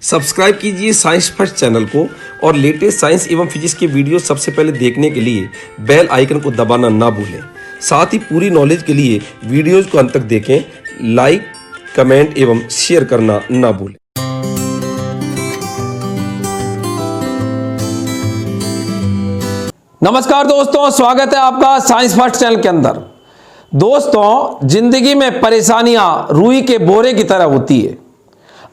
Subscribe कीजिए science first channel को और लेटेस्ट साइंस एवं फिजिक्स के वीडियो सबसे पहले देखने के लिए बेल आइकन को दबाना ना भूलें। साथ ही पूरी नॉलेज के लिए वीडियोज को अंत तक देखें, लाइक, कमेंट एवं शेयर करना ना भूलें। नमस्कार दोस्तों, स्वागत है आपका साइंस फर्स्ट चैनल के अंदर। दोस्तों, जिंदगी में परेशानियां रुई के बोरे की तरह होती है।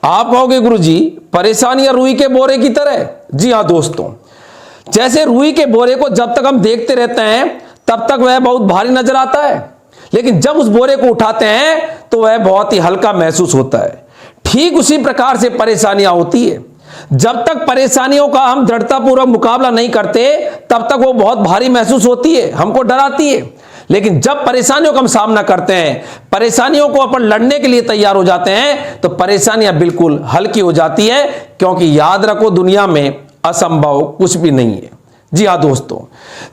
आप कहोगे गुरुजी, परेशानियां रुई के बोरे की तरह? जी हाँ दोस्तों, जैसे रुई के बोरे को जब तक हम देखते रहते हैं तब तक वह बहुत भारी नजर आता है, लेकिन जब उस बोरे को उठाते हैं तो वह बहुत ही हल्का महसूस होता है। ठीक उसी प्रकार से परेशानियां होती है। जब तक परेशानियों का हम दृढ़तापूर्वक मुकाबला नहीं करते तब तक वो बहुत भारी महसूस होती है, हमको डराती है। लेकिन जब परेशानियों का हम सामना करते हैं, परेशानियों को अपन लड़ने के लिए तैयार हो जाते हैं, तो परेशानियां बिल्कुल हल्की हो जाती है, क्योंकि याद रखो दुनिया में असंभव कुछ भी नहीं है। जी हाँ दोस्तों,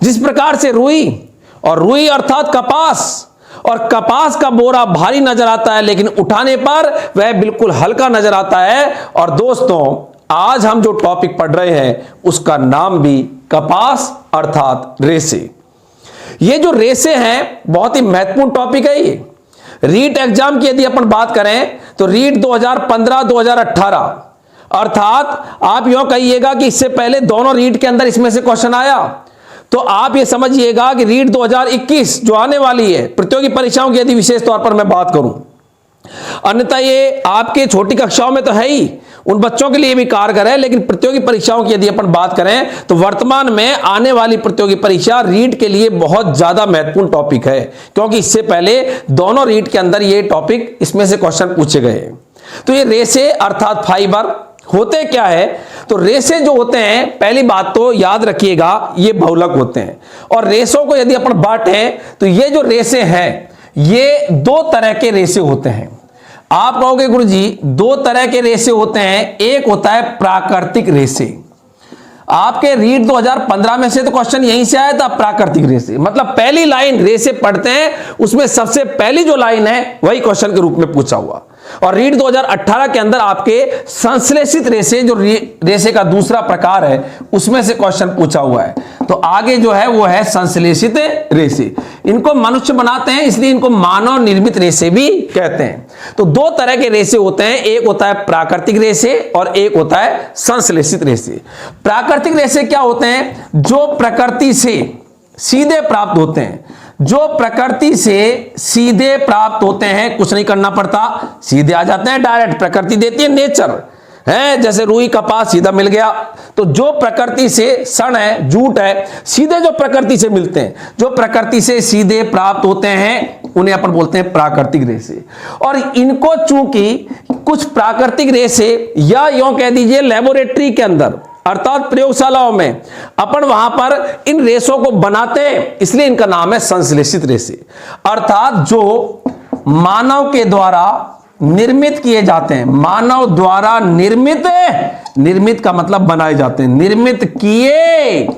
जिस प्रकार से रुई अर्थात कपास और कपास का बोरा भारी नजर आता है, लेकिन उठाने पर वह बिल्कुल हल्का नजर आता है। और दोस्तों, आज हम जो टॉपिक पढ़ रहे हैं उसका नाम भी कपास अर्थात रेसे। ये जो रेसे हैं बहुत ही महत्वपूर्ण टॉपिक है। ये रीट एग्जाम की यदि अपन बात करें तो रीट 2015-2018 अर्थात आप यूं कहिएगा कि इससे पहले दोनों रीट के अंदर इसमें से क्वेश्चन आया, तो आप ये समझिएगा कि रीट 2021 जो आने वाली है प्रतियोगी परीक्षाओं की यदि विशेष तौर पर मैं बात करूं, अन्यथा ये आपके छोटी कक्षाओं में तो है ही, उन बच्चों के लिए भी कारगर है, लेकिन प्रतियोगी परीक्षाओं की यदि अपन बात करें तो वर्तमान में आने वाली प्रतियोगी परीक्षा रीट के लिए बहुत ज्यादा महत्वपूर्ण टॉपिक है, क्योंकि इससे पहले दोनों रीट के अंदर ये टॉपिक इसमें से क्वेश्चन पूछे गए। तो ये रेसे अर्थात फाइबर होते क्या है? तो रेसे जो होते हैं, पहली बात तो याद रखिएगा, ये बहुलक होते हैं। और रेसों को यदि अपन बांटें तो ये जो रेसे हैं ये दो तरह के रेसे होते हैं। आप कहोगे गुरुजी, दो तरह के रेसे होते हैं, एक होता है प्राकृतिक रेसे। आपके रीट 2015 में से तो क्वेश्चन यहीं से आया था, प्राकृतिक रेसे मतलब पहली लाइन रेसे पढ़ते हैं उसमें सबसे पहली जो लाइन है वही क्वेश्चन के रूप में पूछा हुआ। और रीट 2018 के अंदर आपके संश्लेषित रेसे जो रेसे का दूसरा प्रकार है उसमें से क्वेश्चन पूछा हुआ है। तो आगे जो है वो है संश्लेषित रेसे। इनको मनुष्य बनाते हैं, इसलिए इनको मानव निर्मित रेसे भी कहते हैं। तो दो तरह के रेसे होते हैं, एक होता है प्राकृतिक रेसे और एक होता है संश्लेषित रेसे। प्राकृतिक रेसे क्या होते हैं? जो प्रकृति से सीधे प्राप्त होते हैं, जो प्रकृति से सीधे प्राप्त होते हैं, कुछ नहीं करना पड़ता, सीधे आ जाते हैं, डायरेक्ट प्रकृति देती है, नेचर है। जैसे रुई कपास सीधा मिल गया। तो जो प्रकृति से सन है, जूट है, सीधे जो प्रकृति से मिलते हैं, जो प्रकृति से सीधे प्राप्त होते हैं, उन्हें अपन बोलते हैं प्राकृतिक रेसे। और इनको चूंकि कुछ प्राकृतिक रेसे या यूं कह दीजिए लेबोरेटरी के अंदर अर्थात प्रयोगशालाओं में अपन वहां पर इन रेसों को बनाते हैं, इसलिए इनका नाम है संश्लेषित रेसे। अर्थात जो मानव के द्वारा निर्मित किए जाते हैं, मानव द्वारा निर्मित का मतलब बनाए जाते हैं, निर्मित किए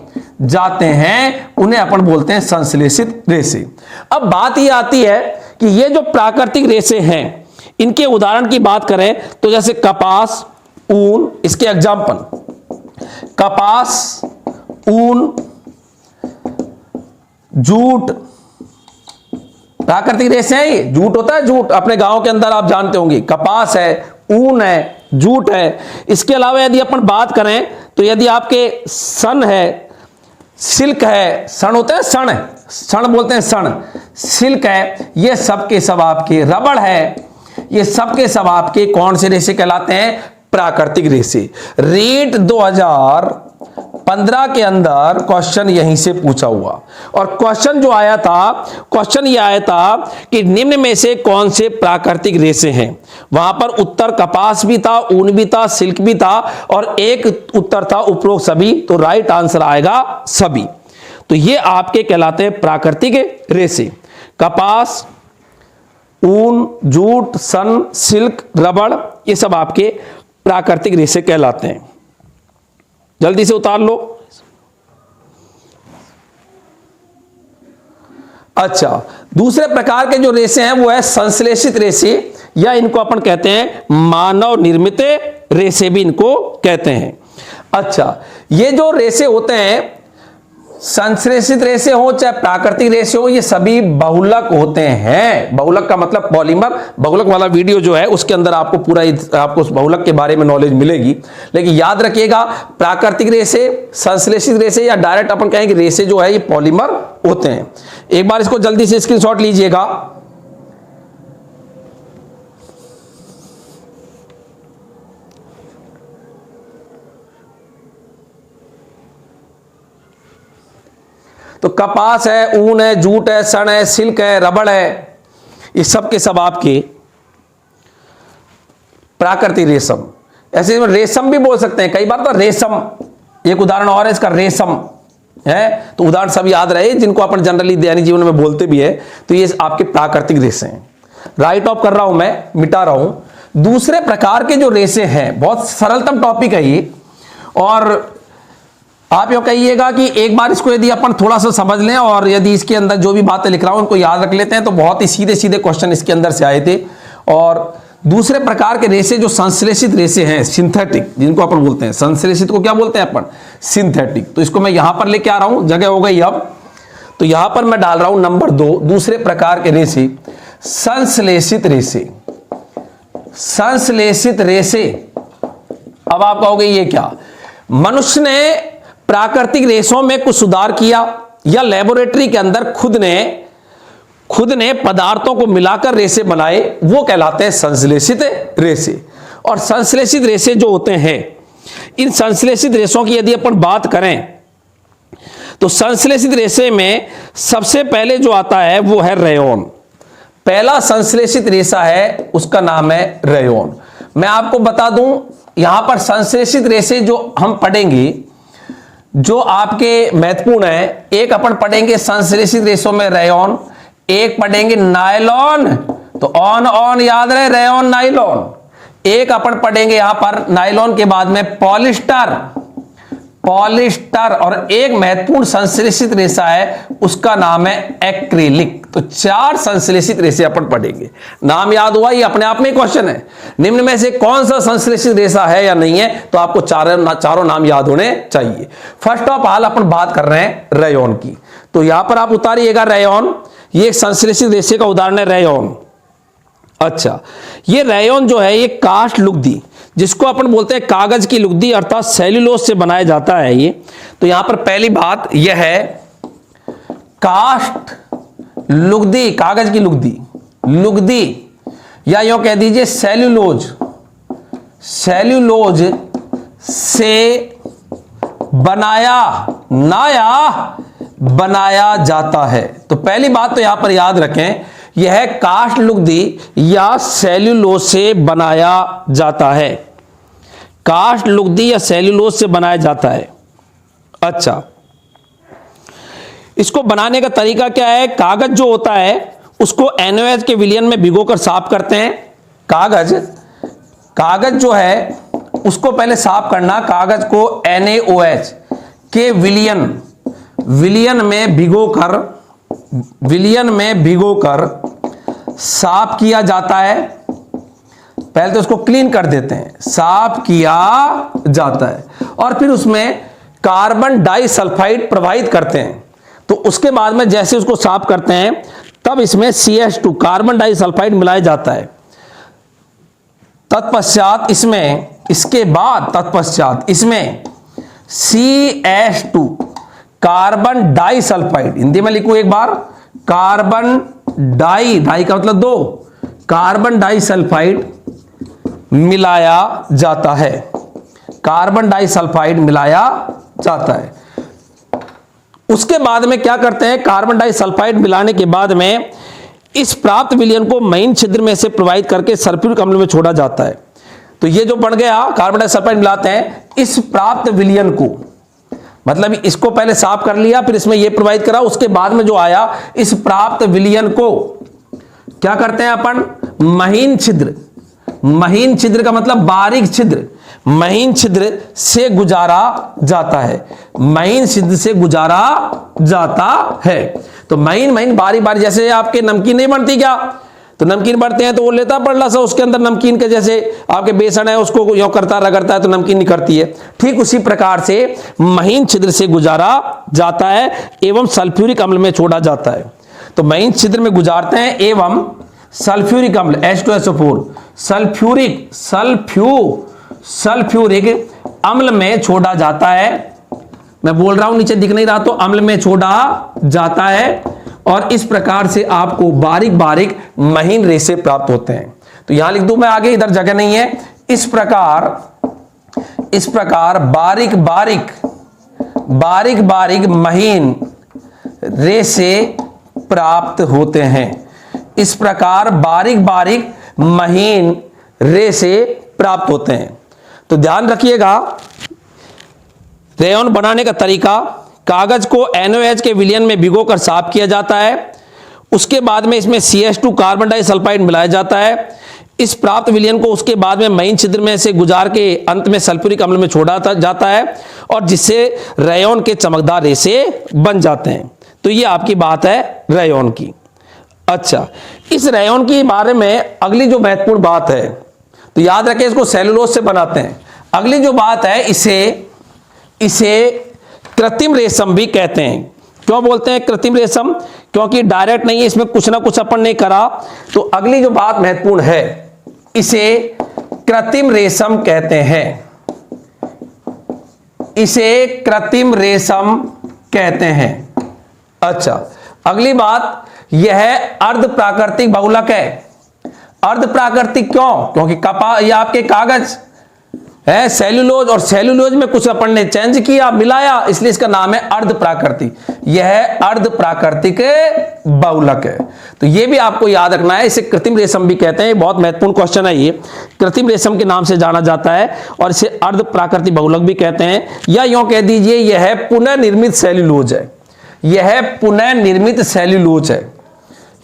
जाते हैं, उन्हें अपन बोलते हैं संश्लेषित रेसे। अब बात यह आती है कि ये जो प्राकृतिक रेसे हैं इनके उदाहरण की बात करें तो जैसे कपास, ऊन, इसके एग्जाम्पल कपास, ऊन, जूट, प्राकृतिक रेसे हैं। ये जूट होता है, जूट अपने गांव के अंदर आप जानते होंगे, कपास है, ऊन है, जूट है। इसके अलावा यदि अपन बात करें तो यदि आपके सन है, सिल्क है, सन होता है, सन बोलते हैं, सन, सिल्क है, ये सब के सब आपके, रबड़ है, ये सब के सब आपके कौन से रेसे कहलाते हैं? प्राकृतिक रेसे। रीट 2015 के अंदर क्वेश्चन यहीं से पूछा हुआ, और क्वेश्चन जो आया था, क्वेश्चन ये आया था कि निम्न में से कौन से प्राकृतिक रेसे हैं। वहां पर उत्तर कपास भी था, ऊन भी था, सिल्क भी था, और एक उत्तर था उपरोक्त सभी। तो राइट आंसर आएगा सभी। तो ये आपके कहलाते हैं प्राकृतिक रेसे। कपास, ऊन, जूट, सन, सिल्क, रबड़, ये सब आपके प्राकृतिक रेसे कहलाते हैं। जल्दी से उतार लो। अच्छा, दूसरे प्रकार के जो रेसे हैं वो है संश्लेषित रेसे, या इनको अपन कहते हैं मानव निर्मित रेसे भी इनको कहते हैं। अच्छा, ये जो रेसे होते हैं, संश्लेषित रेसे हो चाहे प्राकृतिक रेसे हो, ये सभी बहुलक होते हैं। बहुलक का मतलब पॉलीमर। बहुलक वाला वीडियो जो है उसके अंदर आपको पूरा आपको उस बहुलक के बारे में नॉलेज मिलेगी। लेकिन याद रखिएगा, प्राकृतिक रेसे, संश्लेषित रेसे या डायरेक्ट अपन कहेंगे रेसे जो है ये पॉलीमर होते हैं। एक बार इसको जल्दी से स्क्रीनशॉट लीजिएगा। तो कपास है, ऊन है, जूट है, सन है, सिल्क है, रबड़ है, ये सब के सब आपके प्राकृतिक रेशम। ऐसे रेशम भी बोल सकते हैं, कई बार तो रेशम, एक उदाहरण और है इसका, रेशम है। तो उदाहरण सब याद रहे जिनको अपन जनरली दैनिक जीवन में बोलते भी है। तो ये आपके प्राकृतिक रेशे हैं। राइट ऑफ कर रहा हूं मैं, मिटा रहा हूं। दूसरे प्रकार के जो रेशे हैं, बहुत सरलतम टॉपिक है ये, और आप यो कहिएगा कि एक बार इसको यदि अपन थोड़ा सा समझ लें और यदि इसके अंदर जो भी बातें लिख रहा हूं उनको याद रख लेते हैं तो बहुत ही सीधे सीधे क्वेश्चन इसके अंदर से आए थे। और दूसरे प्रकार के रेशे जो संश्लेषित रेशे हैं, सिंथेटिक, जिनको अपन बोलते हैं, संश्लेषित को क्या बोलते हैं अपन, सिंथेटिक। तो इसको मैं यहां पर लेके आ रहा हूं, जगह हो गई अब। तो यहां पर मैं डाल रहा हूं नंबर 2, दूसरे प्रकार के रेशे, संश्लेषित रेशे। संश्लेषित रेशे, अब आप कहोगे ये क्या? मनुष्य ने प्राकृतिक रेशों में कुछ सुधार किया या लेबोरेटरी के अंदर खुद ने पदार्थों को मिलाकर रेशे बनाए, वो कहलाते हैं संश्लेषित रेशे। और संश्लेषित रेशे जो होते हैं, इन संश्लेषित रेशों की यदि अपन बात करें तो संश्लेषित रेशे में सबसे पहले जो आता है वो है रेयोन। पहला संश्लेषित रेशा है उसका नाम है रेयोन। मैं आपको बता दूं, यहां पर संश्लेषित रेशे जो हम पढ़ेंगे जो आपके महत्वपूर्ण है, एक अपन पढ़ेंगे संश्लेषित रेशों में रेयोन, एक पढ़ेंगे नायलॉन। तो ऑन याद रहे, रेयोन नायलॉन। एक अपन पढ़ेंगे यहां पर नायलॉन के बाद में पॉलिस्टर, और एक महत्वपूर्ण संश्लेषित रेशा है उसका नाम है एक्रिलिक। तो 4 संश्लेषित रेशे अपन पढ़ेंगे। नाम याद हुआ, ये अपने आप में क्वेश्चन है, निम्न में से कौन सा संश्लेषित रेशा है या नहीं है, तो आपको चारों नाम याद होने चाहिए। फर्स्ट ऑफ ऑल अपन बात कर रहे हैं रेयोन की। तो यहां पर आप उतारिएगा रेयोन, ये एक संश्लेषित रेशे का उदाहरण है रेयोन। अच्छा, ये रेयोन जो है ये काष्ठ लुगदी, जिसको अपन बोलते हैं कागज की लुगदी अर्थात सेल्यूलोज से बनाया जाता है ये। तो यहां पर पहली बात यह है, काष्ठ लुगदी, कागज की लुगदी या यूं कह दीजिए सेल्यूलोज से बनाया जाता है। तो पहली बात तो यहां पर याद रखें, यह काष्ठ लुगदी या सेल्यूलोज से बनाया जाता है। काष्ठ लुगदी या सेल्यूलोज से बनाया जाता है। अच्छा, इसको बनाने का तरीका क्या है? कागज जो होता है उसको NaOH के विलयन में भिगोकर साफ करते हैं। कागज जो है उसको पहले साफ करना, कागज को NaOH के विलयन में भिगोकर साफ किया जाता है। पहले तो उसको क्लीन कर देते हैं, साफ किया जाता है, और फिर उसमें कार्बन डाइसल्फाइड प्रवाहित करते हैं। तो उसके बाद में जैसे उसको साफ करते हैं तब इसमें CH2 कार्बन डाइसल्फाइड मिलाया जाता है। तत्पश्चात इसमें CH2 कार्बन डाइसल्फाइड, हिंदी में लिखूं एक बार, कार्बन डाई का मतलब 2, कार्बन डाइसल्फाइड मिलाया जाता है। कार्बन डाइसल्फाइड मिलाया जाता है। उसके बाद में क्या करते हैं, कार्बन डाइसल्फाइड मिलाने के बाद में इस प्राप्त विलयन को महीन छिद्र में से प्रवाहित करके सल्फ्यूरिक अम्ल में छोड़ा जाता है। तो ये जो बन गया, कार्बन डाइसल्फाइड मिलाते हैं, इस प्राप्त विलयन को, मतलब इसको पहले साफ कर लिया, फिर इसमें ये प्रवाहित करा, उसके बाद में जो आया इस प्राप्त विलयन को क्या करते हैं अपन, महीन छिद्र का मतलब बारीक छिद्र, महीन छिद्र से गुजारा जाता है। महीन छिद्र से गुजारा जाता है। तो महीन बारी जैसे आपके नमकीन नहीं बनती क्या, तो नमकीन बढ़ते हैं तो वो लेता पड़ला सा उसके अंदर नमकीन के, जैसे आपके बेसन है उसको यो करता रगड़ता है तो नमकीन निकलती है, ठीक उसी प्रकार से महीन छिद्र से गुजारा जाता है एवं सल्फ्यूरिक अम्ल में छोड़ा जाता है। तो महीन छिद्र में गुजारते हैं एवं सल्फ्यूरिक अम्ल H2SO4 सल्फ्यूरिक अम्ल में छोड़ा जाता है। मैं बोल रहा हूं नीचे दिख नहीं रहा, तो अम्ल में छोड़ा जाता है और इस प्रकार से आपको बारीक बारीक महीन रेशे प्राप्त होते हैं। तो यहां लिख दूं मैं आगे, इधर जगह नहीं है। इस प्रकार बारीक बारीक महीन रेशे प्राप्त होते हैं। इस प्रकार बारीक बारीक महीन रेशे प्राप्त होते हैं। तो ध्यान रखिएगा, रेयॉन बनाने का तरीका, कागज को NaOH के विलयन में भिगोकर साफ किया जाता है। उसके बाद में इसमें CH2 कार्बन डाइसल्फाइड मिलाया जाता है। इस प्राप्त विलयन को उसके बाद में महीन छिद्र में से गुजार के अंत में सल्फ्यूरिक अम्ल में छोड़ा जाता है और जिससे रेयॉन के चमकदार रेशे बन जाते हैं। तो ये आपकी बात है रेयॉन की। अच्छा, इस रेयॉन के बारे में अगली जो महत्वपूर्ण बात है, तो याद रखें इसको सेलुलोज से बनाते हैं। अगली जो बात है, इसे कृत्रिम रेशम भी कहते हैं। क्यों बोलते हैं कृत्रिम रेशम? क्योंकि डायरेक्ट नहीं है, इसमें कुछ ना कुछ अपन ने करा। तो अगली जो बात महत्वपूर्ण है, इसे कृत्रिम रेशम कहते हैं। इसे कृत्रिम रेशम कहते हैं। अच्छा, अगली बात यह अर्ध प्राकृतिक बहुलक है। अर्ध प्राकृतिक क्यों? क्योंकि कपास या आपके कागज है सेल्यूलोज, और सेल्यूलोज में कुछ अपन ने चेंज किया, मिलाया, इसलिए इसका नाम है अर्ध प्राकृतिक। यह अर्ध प्राकृतिक बहुलक है। तो यह भी आपको याद रखना है, इसे कृत्रिम रेशम भी कहते हैं। बहुत महत्वपूर्ण क्वेश्चन है ये। कृत्रिम रेशम के नाम से जाना जाता है और इसे अर्ध प्राकृतिक बहुलक भी कहते हैं, या यूं कह दीजिए यह पुनर्निर्मित सेल्यूलोज है। यह पुनर्निर्मित सेल्यूलोज है।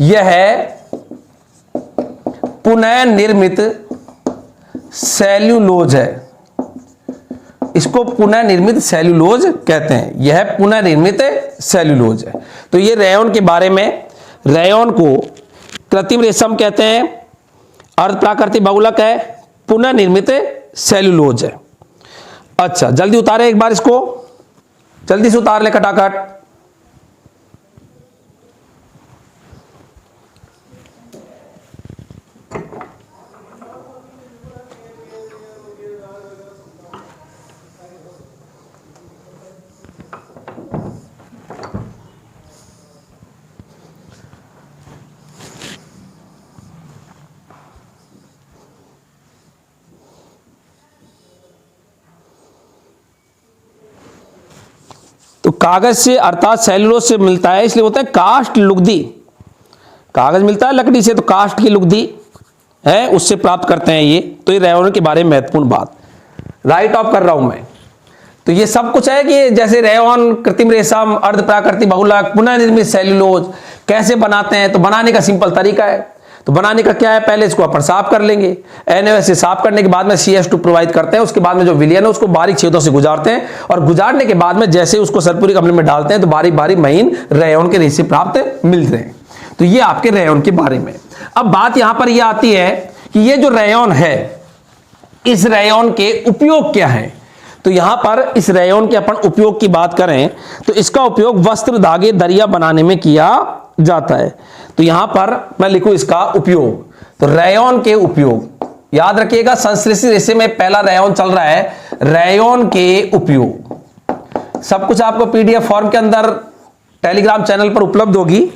यह पुनर्निर्मित सेल्यूलोज है। इसको पुनर्निर्मित सेल्यूलोज कहते हैं। यह पुनर्निर्मित सेल्यूलोज है। तो ये रेयॉन के बारे में, रेयॉन को कृत्रिम रेशम कहते हैं, अर्ध प्राकृतिक बहुलक है, पुनर्निर्मित सेल्यूलोज है। अच्छा, जल्दी उतारे एक बार इसको, जल्दी से उतार ले खटाखट। तो कागज से अर्थात सेल्यूलोज से मिलता है, इसलिए होता है काष्ठ लुगदी। कागज मिलता है लकड़ी से, तो काष्ठ की लुगदी है, उससे प्राप्त करते हैं ये। तो ये रेयॉन के बारे में महत्वपूर्ण बात राइट ऑफ कर रहा हूं मैं। तो ये सब कुछ है कि जैसे रेयॉन, कृत्रिम रेशम, अर्ध प्राकृतिक बहुलक, पुनर्निर्मित सेल्यूलोज कैसे बनाते हैं। तो बनाने का सिंपल तरीका है। तो बनाने का क्या है, पहले इसको अपन साफ कर लेंगे। NaOH से साफ करने के बाद में CH2 प्रोवाइड करते हैं। उसके बाद में जो विलयन है उसको बारीक छेदों से गुजारते हैं और गुजारने के बाद में जैसे उसको सल्फ्यूरिक अम्ल में डालते हैं तो बारीक बारीक महीन रेयॉन के रेशे प्राप्त मिलते हैं। तो ये आपके रेयॉन के बारे में। अब बात यहां पर यह आती है कि ये जो रेयॉन है, इस रेयॉन के उपयोग क्या है। तो यहां पर इस रेयॉन के अपन उपयोग की बात करें तो इसका उपयोग वस्त्र, धागे, दरिया बनाने में किया जाता है। तो यहां पर मैं लिखूं इसका उपयोग। तो रेयॉन के उपयोग याद रखिएगा, संश्लेषित रेशे में पहला रेयॉन चल रहा है, रेयॉन के उपयोग। सब कुछ आपको PDF फॉर्म के अंदर टेलीग्राम चैनल पर उपलब्ध होगी।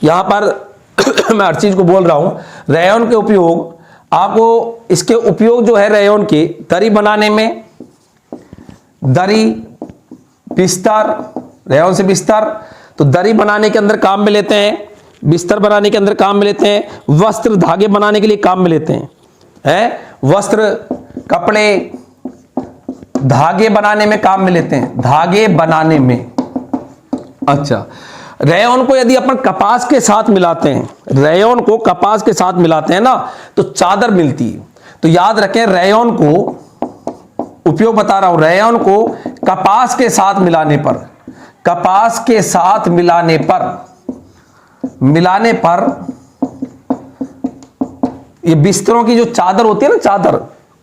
यहां पर मैं हर चीज को बोल रहा हूं। रेयॉन के उपयोग, आपको इसके उपयोग जो है रेयॉन के, दरी बनाने में, दरी, बिस्तर, रेयॉन से बिस्तर, तो दरी बनाने के अंदर काम में लेते हैं, बिस्तर बनाने के अंदर काम में लेते हैं, वस्त्र, धागे बनाने के लिए काम में लेते हैं, वस्त्र, कपड़े, धागे बनाने में काम में लेते हैं, धागे बनाने में। अच्छा, रेयॉन को यदि अपन कपास के साथ मिलाते हैं, रेयॉन को कपास के साथ मिलाते हैं ना, तो चादर मिलती है। तो याद रखें, रेयॉन को उपयोग बता रहा हूं, रेयॉन को कपास के साथ मिलाने पर, कपास के साथ मिलाने पर ये बिस्तरों की जो चादर होती है ना, चादर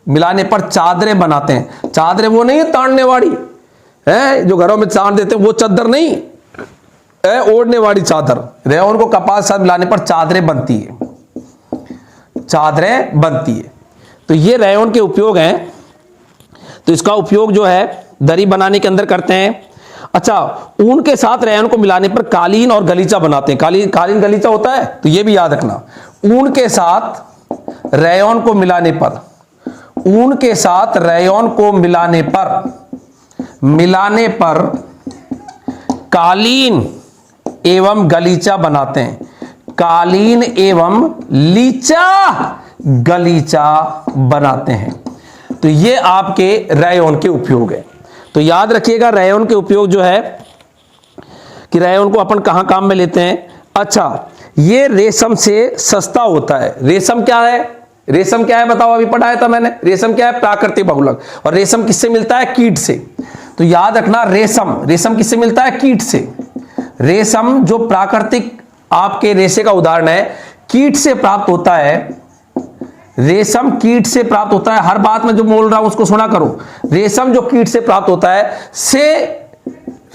मिलाने पर चादरें बनाते हैं। चादरें वो नहीं है ताड़ने वाली है जो घरों में चाड़ देते हैं, वो चादर नहीं है, ओढ़ने वाली चादर। रेयन को कपास साथ मिलाने पर चादरें बनती है, चादरें बनती है। तो ये रेयन के उपयोग हैं। तो इसका उपयोग जो है दरी बनाने के अंदर करते हैं। अच्छा, ऊन के साथ रेयन को मिलाने पर कालीन और गलीचा बनाते हैं। कालीन गलीचा होता है, तो ये भी याद रखना। ऊन के साथ रेयन को मिलाने पर, ऊन के साथ रेयन को मिलाने पर कालीन एवं गलीचा बनाते हैं। कालीन एवं लीचा गलीचा बनाते हैं। तो ये आपके रेयन के उपयोग है। तो याद रखिएगा रेयन के उपयोग जो है कि रेयन को अपन कहां काम में लेते हैं। अच्छा, ये रेशम से सस्ता होता है। रेशम क्या है? रेशम क्या है बताओ, अभी पढ़ाया था मैंने। रेशम क्या है? प्राकृतिक बहुलक। और रेशम किससे मिलता है? कीट से। तो याद रखना, रेशम किससे मिलता है? कीट से। रेशम जो प्राकृतिक आपके रेशे का उदाहरण है, कीट से प्राप्त होता है। रेशम कीट से प्राप्त होता है। हर बात में जो बोल रहा हूं उसको सुना करो। रेशम जो कीट से प्राप्त होता है से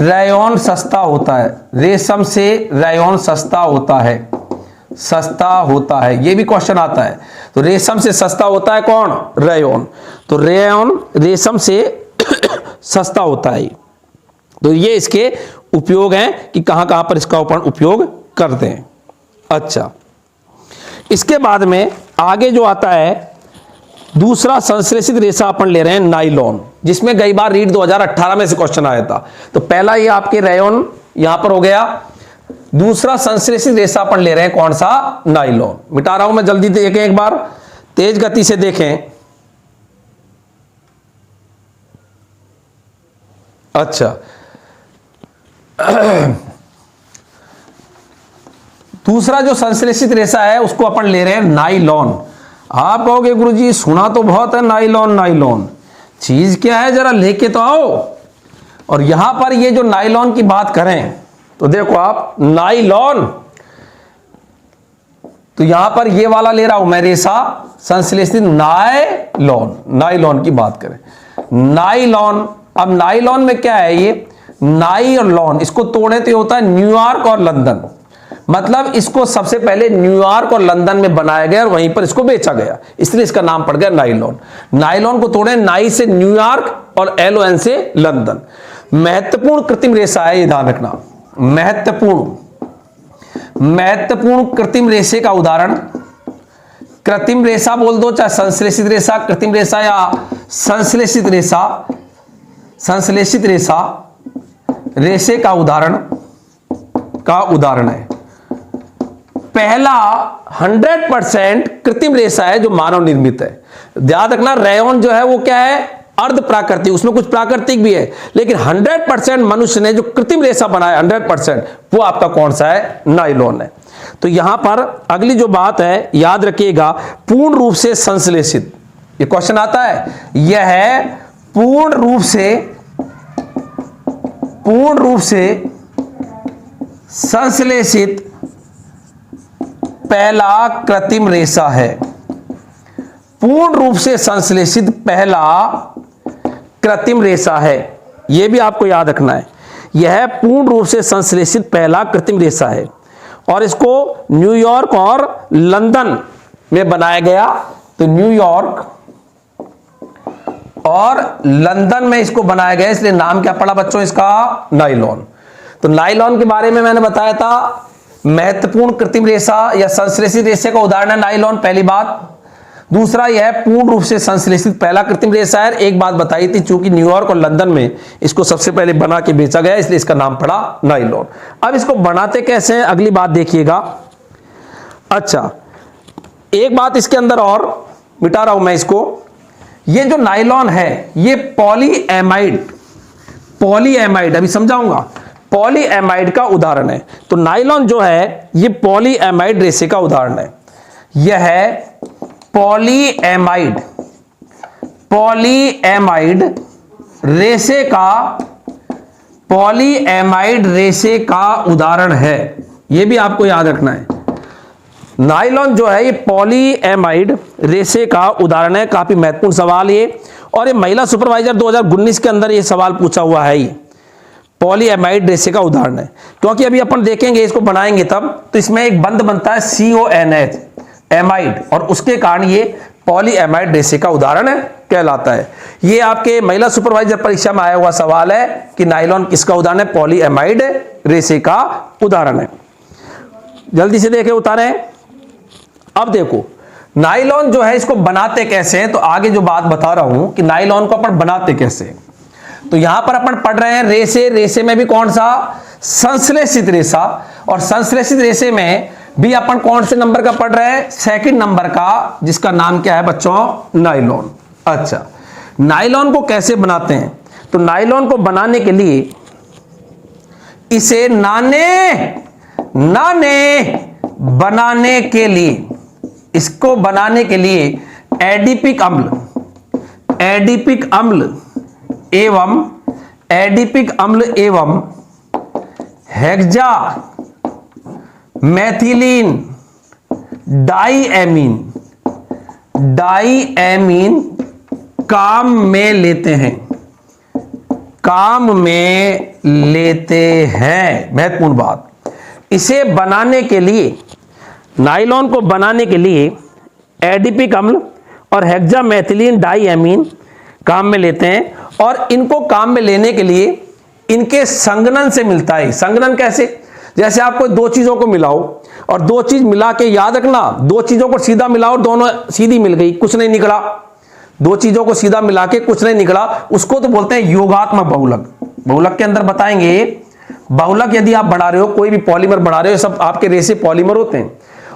रेयन सस्ता होता है। रेशम से रेयन सस्ता होता है, सस्ता होता है। ये भी क्वेश्चन आता है। तो रेशम से सस्ता होता है कौन? रेयन। तो रेयन रेशम से सस्ता होता है। तो ये इसके उपयोग हैं कि कहां कहां पर इसका उपयोग करते हैं। अच्छा, इसके बाद में आगे जो आता है दूसरा संश्लेषित रेशा अपन ले रहे हैं नायलॉन, जिसमें गई बार रीड 2018 में से क्वेश्चन आया था। तो पहला ये आपके रेयन यहां पर हो गया। दूसरा संश्लेषित रेशा अपन ले रहे हैं कौन सा? नायलॉन। मिटा रहा हूं मैं, जल्दी देखें एक बार, तेज गति से देखें। अच्छा, दूसरा जो संश्लेषित रेशा है उसको अपन ले रहे हैं नायलॉन। आप कहोगे गुरुजी सुना तो बहुत है नायलॉन, नायलॉन चीज क्या है, जरा लेके तो आओ। और यहां पर ये जो नायलॉन की बात करें तो देखो आप, नायलॉन, तो यहां पर ये वाला ले रहा हूं मैं रेशा संश्लेषित नायलॉन। नायलॉन की बात करें, नायलॉन। अब नायलॉन में क्या है? ये नायलॉन, इसको तोड़े तो होता है न्यूयॉर्क और लंदन। मतलब इसको सबसे पहले न्यूयॉर्क और लंदन में बनाया गया और वहीं पर इसको बेचा गया, इसलिए इसका नाम पड़ गया नायलॉन। नायलॉन को तोड़े, नाई से न्यूयॉर्क और LON से लंदन। महत्वपूर्ण कृत्रिम रेशा है, ये ध्यान रखना। महत्वपूर्ण कृत्रिम रेशे का उदाहरण, कृत्रिम रेशा बोल दो, चाहे संश्लेषित रेशा, कृत्रिम रेशा या संश्लेषित रेशा। संश्लेषित रेशा रेशे का उदाहरण है। पहला 100% कृत्रिम रेशा है जो मानव निर्मित है। याद रखना, रेयन जो है वो क्या है? अर्ध प्राकृतिक, उसमें कुछ प्राकृतिक भी है, लेकिन 100% मनुष्य ने जो कृत्रिम रेशा बनाया 100%, वो आपका कौन सा है? नायलॉन है। तो यहां पर अगली जो बात है याद रखिएगा, पूर्ण रूप से संश्लेषित। ये क्वेश्चन आता है, यह है पूर्ण रूप से संश्लेषित पहला कृत्रिम रेशा है। पूर्ण रूप से संश्लेषित पहला कृत्रिम रेशा है। यह भी आपको याद रखना है, यह पूर्ण रूप से संश्लेषित पहला कृत्रिम रेशा है और इसको न्यूयॉर्क और लंदन में बनाया गया। तो न्यूयॉर्क और लंदन में इसको बनाया गया, इसलिए नाम क्या पड़ा बच्चों इसका? नायलॉन। तो नायलॉन के बारे में मैंने बताया था, महत्वपूर्ण कृत्रिम रेशा या संश्लेषित रेशे का उदाहरण है नायलॉन, पहली बात। दूसरा, यह पूर्ण रूप से संश्लेषित पहला कृत्रिम रेशा है। एक बात बताई थी, चूंकि न्यूयॉर्क और लंदन में इसको सबसे पहले बना के बेचा गया, इसलिए इसका नाम पड़ा नायलॉन। अब इसको बनाते कैसे हैं, अगली बात देखिएगा। अच्छा, एक बात इसके अंदर और मिटा रहा हूं मैं इसको। ये जो नायलॉन है ये पॉलीएमाइड अभी समझाऊंगा, पॉलीएमाइड का उदाहरण है। तो नायलॉन जो है ये पॉलीएमाइड रेशे का उदाहरण है। यह है पॉलीएमाइड रेशे का उदाहरण है। यह भी आपको याद रखना है। नायलॉन जो है ये पॉलीएमाइड रेशे का उदाहरण है। काफी महत्वपूर्ण सवाल ये, और ये महिला सुपरवाइजर 2019 के अंदर ये सवाल पूछा हुआ है। ये पॉलीएमाइड रेशे का उदाहरण है, क्योंकि अभी अपन देखेंगे इसको बनाएंगे तब, तो इसमें एक बंध बनता है CONH एमाइड, और उसके कारण ये पॉलीएमाइड रेशे का उदाहरण कहलाता है। ये आपके महिला सुपरवाइजर परीक्षा में आया हुआ सवाल है कि नायलॉन किसका उदाहरण है? पॉलीएमाइड रेशे का उदाहरण है। जल्दी से देखें उतारे। अब देखो नायलॉन जो है इसको बनाते कैसे हैं, तो आगे जो बात बता रहा हूं कि नायलॉन को अपन बनाते कैसे हैं। तो यहां पर अपन पढ़ रहे हैं रेशे, रेशे में भी कौन सा? संश्लेषित रेशा, और संश्लेषित रेशे में भी अपन कौन से नंबर का पढ़ रहे हैं? सेकंड नंबर का, जिसका नाम क्या है बच्चों? नायलॉन। अच्छा, नायलॉन को कैसे बनाते हैं? तो नायलॉन को बनाने के लिए इसे बनाने के लिए, इसको बनाने के लिए एडिपिक अम्ल एवं हेक्सा मैथिलीन डाईएमीन काम में लेते हैं। महत्वपूर्ण बात, इसे बनाने के लिए, नायलॉन को बनाने के लिए एडिपिक अम्ल और हेक्सामेथिलीन डाईएमीन काम में लेते हैं, और इनको काम में लेने के लिए इनके संघनन से मिलता है। संघनन कैसे? जैसे आप कोई दो चीजों को मिलाओ और दो चीज मिला के, याद रखना, दो चीजों को सीधा मिलाओ, दोनों सीधी मिल गई, कुछ नहीं निकला। दो चीजों को सीधा मिला के कुछ नहीं निकला, उसको तो बोलते हैं योगात्मक बहुलक। बहुलक के अंदर बताएंगे, बहुलक यदि आप बना रहे हो, कोई भी पॉलीमर बना रहे हो, सब आपके रेशे पॉलीमर होते हैं,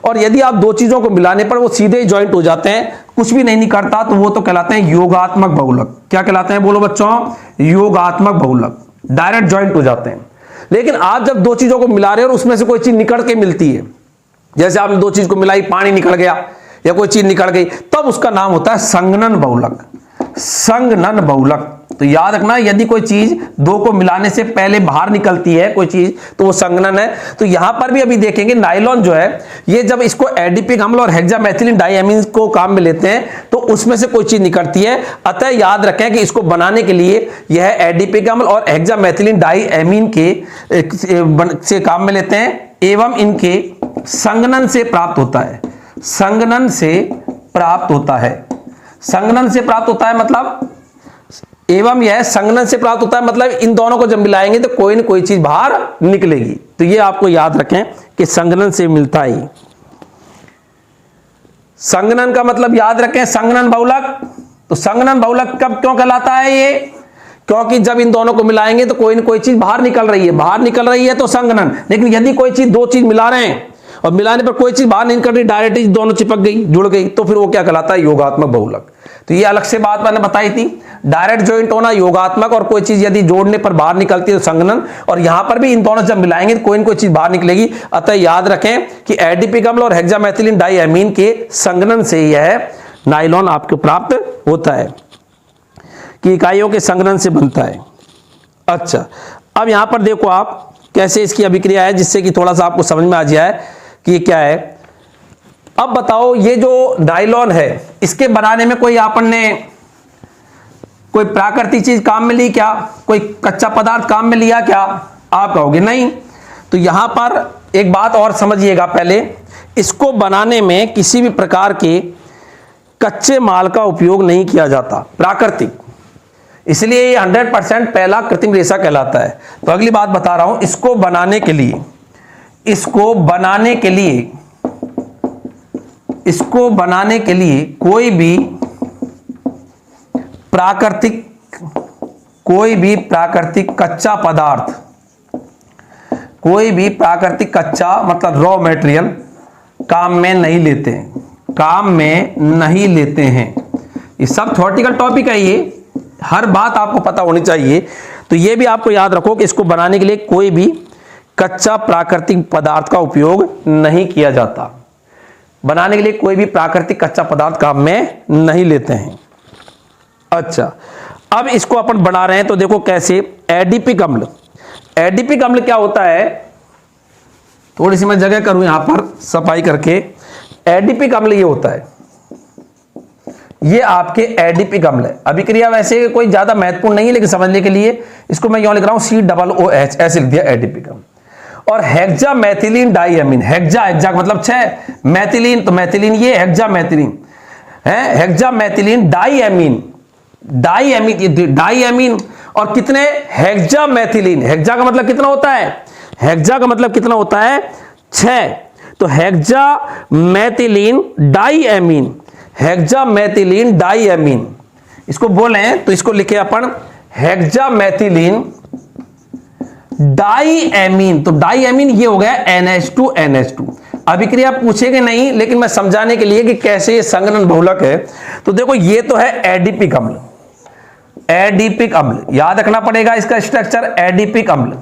और यदि आप दो चीजों को मिलाने पर वो सीधे ज्वाइंट हो जाते हैं, कुछ भी नहीं निकलता, तो वो तो कहलाते हैं योगात्मक बहुलक। क्या कहलाते हैं? बोलो बच्चों, योगात्मक बहुलक, डायरेक्ट ज्वाइंट हो जाते हैं। लेकिन आप जब दो चीजों को मिला रहे हो और उसमें से कोई चीज निकल के मिलती है, जैसे आपने दो चीज को मिलाई, पानी निकल गया या कोई चीज निकल गई, तब उसका नाम होता है संघनन बहुलक। संघनन बहुलक। तो याद रखना, यदि कोई चीज दो को मिलाने से पहले बाहर निकलती है कोई चीज, तो वो संघनन है। तो यहां पर भी अभी देखेंगे नायलॉन जो है, ये जब इसको एडिपिक अम्ल और हेक्सामेथिलीन डाईएमीन को काम में लेते हैं, तो उसमें से कोई चीज निकलती है। अतः याद रखें कि इसको बनाने के लिए यह एडिपिक अम्ल और हेक्सामेथिलीन डाईएमीन के से काम में लेते हैं, एवं इनके संघनन से प्राप्त होता है। संघनन से प्राप्त होता है। संघनन से प्राप्त होता है मतलब, एवं यह संघनन से प्राप्त होता है मतलब इन दोनों को जब मिलाएंगे तो कोई न कोई चीज बाहर निकलेगी। तो ये आपको याद रखें कि संघनन से मिलता है। संघनन का मतलब याद रखें, संघनन बहुलक। तो संघनन बहुलक कब क्यों कहलाता है ये? क्योंकि जब इन दोनों को मिलाएंगे तो कोई न कोई चीज बाहर निकल रही है, बाहर निकल रही है तो संघनन। लेकिन यदि कोई चीज, दो चीज मिला रहे हैं और मिलाने पर कोई चीज बाहर नहीं निकल रही, डायरेक्ट दोनों चिपक गई, जुड़ गई, तो फिर वो क्या कहलाता है? योगात्मक बहुलक। तो ये अलग से बात मैंने बताई थी, डायरेक्ट ज्वाइंट होना योगात्मक, और कोई चीज यदि जोड़ने पर बाहर निकलती है तो संघनन। और यहां पर भी इन दोनों जब मिलाएंगे तो कोई न कोई चीज बाहर निकलेगी। अतः याद रखें कि एडिपिक अम्ल और हेक्सामेथिलीन डाईएमीन के संघनन से यह नायलॉन आपको प्राप्त होता है, कि इकाइयों के संघनन से बनता है। अच्छा, अब यहां पर देखो आप कैसे इसकी अभिक्रिया है, जिससे कि थोड़ा सा आपको समझ में आ जाए कि ये क्या है। अब बताओ, ये जो नायलॉन है, इसके बनाने में कोई आपने कोई प्राकृतिक चीज काम में ली क्या? कोई कच्चा पदार्थ काम में लिया क्या? आप कहोगे नहीं। तो यहां पर एक बात और समझिएगा पहले, इसको बनाने में किसी भी प्रकार के कच्चे माल का उपयोग नहीं किया जाता, प्राकृतिक, इसलिए ये 100% पहला कृत्रिम रेशा कहलाता है। तो अगली बात बता रहा हूं, इसको बनाने के लिए कोई भी प्राकृतिक कच्चा मतलब रॉ मटेरियल काम में नहीं लेते हैं। ये सब थ्योरेटिकल टॉपिक है, ये हर बात आपको पता होनी चाहिए। तो ये भी आपको याद रखो कि इसको बनाने के लिए कोई भी कच्चा प्राकृतिक पदार्थ का उपयोग नहीं किया जाता। बनाने के लिए कोई भी प्राकृतिक कच्चा पदार्थ काम में नहीं लेते हैं। अच्छा, अब इसको अपन बना रहे हैं, तो देखो कैसे। एडिपिक अम्ल क्या होता है? थोड़ी सी मैं जगह करूं यहां पर सफाई करके। एडिपिक अम्ल ये होता है, ये आपके एडिपिक अम्ल है। अभिक्रिया वैसे कोई ज्यादा महत्वपूर्ण नहीं है, लेकिन समझने के लिए इसको मैं यहां लिख रहा हूं COOH, ऐसे लिख दिया एडिपिक अम्ल। और हेक्सा मैथिलीन डाइएमीन, हेक्सा हेक्सा का मतलब 6, मैथिलीन तो मैथिलीन ये हेक्सा मैथिलीन है, हेक्सा मैथिलीन डाइएमीन, डाइएमीन और कितने हेक्सा मैथिलीन, हेक्सा का मतलब कितना होता है, हेक्सा का मतलब कितना होता है 6, तो हेक्सा मैथिलीन डाइएमीन, हेक्सा मैथिलीन डाइएमीन इसको बोले तो इसको लिखे अपन हेक्सा मैथिलीन डाइएमीन, तो डाइएमीन ये हो गया NH2 अभिक्रिया पूछेंगे नहीं, लेकिन मैं समझाने के लिए कि कैसे ये संघनन बहुलक है। तो देखो ये तो है एडिपिक अम्ल, एडिपिक अम्ल याद रखना पड़ेगा इसका स्ट्रक्चर, एडिपिक अम्ल।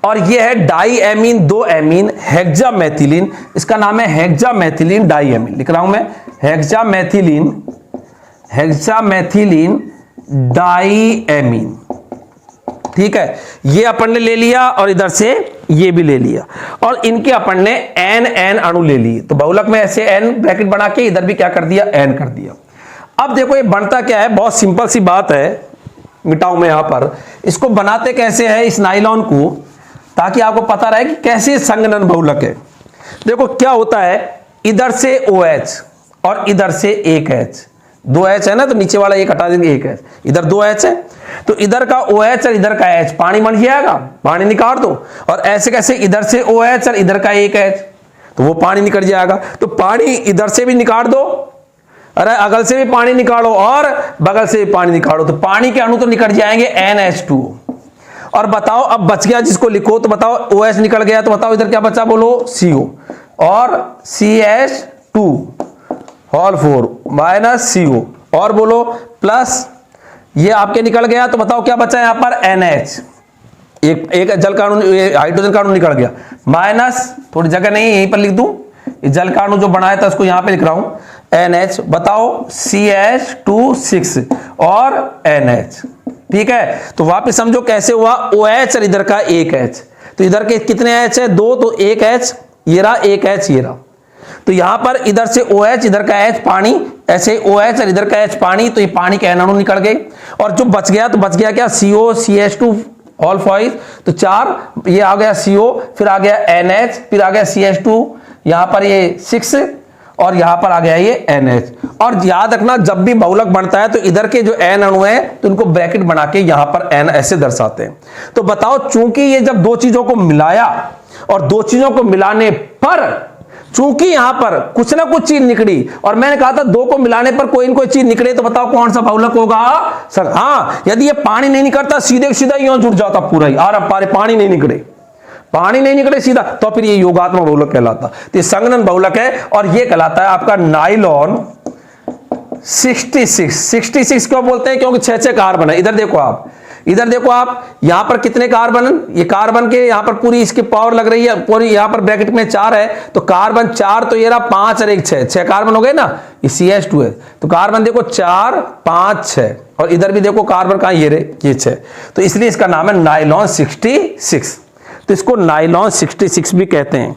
और ये है डाइएमीन, 2 एमीन हेक्सा मैथिलीन, इसका नाम है हेक्सा मैथिलीन डाइएमीन, लिख रहा हूं मैं हेक्सा मैथिलीन डाइएमीन। ठीक है, ये अपन ने ले लिया और इधर से ये भी ले लिया, और इनके अपन ने n अणु ले लिए, तो बहुलक में ऐसे n ब्रैकेट बना के इधर भी क्या कर दिया n कर दिया। अब देखो ये बनता क्या है, बहुत सिंपल सी बात है, मिटाऊं मैं यहां पर, इसको बनाते कैसे है इस नाइलॉन को, ताकि आपको पता रहे कि कैसे संघनन बहुलक है। देखो क्या होता है, इधर से OH और इधर से एक H, 2 H है ना, तो नीचे वाला एक हटा देंगे, एक H, इधर 2 H है, तो इधर का OH और इधर का H पानी बन जाएगा, पानी निकाल दो, और ऐसे कैसे इधर से OH और इधर का एक H, तो वो पानी निकल जाएगा, तो पानी इधर से भी निकाल दो, अरे अगल से भी पानी निकालो और बगल से भी पानी निकालो, तो पानी के अणु तो निकल जाएंगे NH2। और बताओ अब बच गया जिसको लिखो, तो बताओ OH निकल गया, तो बताओ इधर क्या बचा, बोलो CO और CH2 होल 4 माइनस CO, और बोलो प्लस ये आपके निकल गया, तो बताओ क्या बचा यहां पर NH, एक जल का अणु, हाइड्रोजन का अणु निकल गया, माइनस थोड़ी जगह नहीं यहीं पर लिख दूं, जल का अणु जो बनाया था उसको यहां पे लिख रहा हूं NH, बताओ CH2 और NH। ठीक है, तो वापस समझो कैसे हुआ, OH और इधर का एक H, तो इधर के कितने H है 2, तो एक H ये रहा, एक H ये रहा, तो यहां पर इधर से OH इधर का H पानी, ऐसे OH और इधर का H पानी, तो ये पानी के अणु निकल गए, और जो बच गया तो बच गया क्या CO CH2 होल 5, तो 4, ये आ गया CO, फिर आ गया NH, फिर आ गया CH2, यहां पर ये 6 और यहां पर आ गया ये NH। और याद रखना जब भी बहुलक बनता है तो इधर के जो N अणु है तो इनको ब्रैकेट बना के यहां पर N ऐसे दर्शाते हैं। तो बताओ चूंकि ये जब दो चीजों को मिलाया और दो चीजों को मिलाने पर चूंकि यहां पर कुछ ना कुछ चीज निकली, और मैंने कहा था दो को मिलाने पर कोई ना कोई चीज निकले, तो बताओ कौन सा बहुलक होगा सर। हाँ, यदि ये पानी नहीं निकलता सीधे सीधा यहां जुड़ जाता पूरा ही, और पानी नहीं निकले, पानी नहीं निकले सीधा, तो फिर ये योगात्मक बहुलक कहलाता। तो ये संघनन बहुलक है, और ये कहलाता है आपका नाइलॉन 66 क्यों बोलते हैं, क्योंकि 6 कार्बन है। इधर देखो आप, इधर देखो आप, यहां पर कितने कार्बन, ये कार्बन के यहां पर पूरी इसकी पावर लग रही है, पूरी यहां पर ब्रैकेट में 4 है, तो कार्बन 4, तो ये रहा 5 और 1 6 कार्बन हो गए ना, ये CH2 है, तो कार्बन देखो 4 5 6, और इधर भी देखो कार्बन कहां, ये रे ये 6, तो इसलिए इसका नाम है नाइलॉन 66। तो इसको नाइलॉन 66 भी कहते हैं,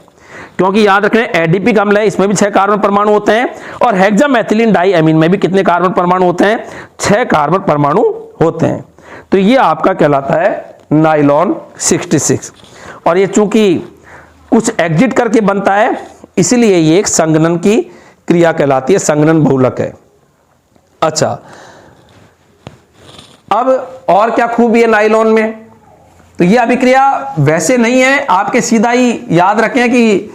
क्योंकि याद रखें एडिपिक अम्ल है, इसमें भी 6 कार्बन परमाणु होते हैं, और हेक्सामेथिलीन डाइएमीन में भी कितने कार्बन परमाणु होते हैं, 6 कार्बन परमाणु होते हैं। तो ये आपका कहलाता है नाइलॉन 66, और ये चूंकि कुछ एग्जिट करके बनता है इसलिए ये एक संघनन की क्रिया कहलाती है, संघनन बहुलक है। अच्छा, अब और क्या खूबी है नाइलॉन में, तो ये अभिक्रिया वैसे नहीं है, आपके सीधा ही याद रखें कि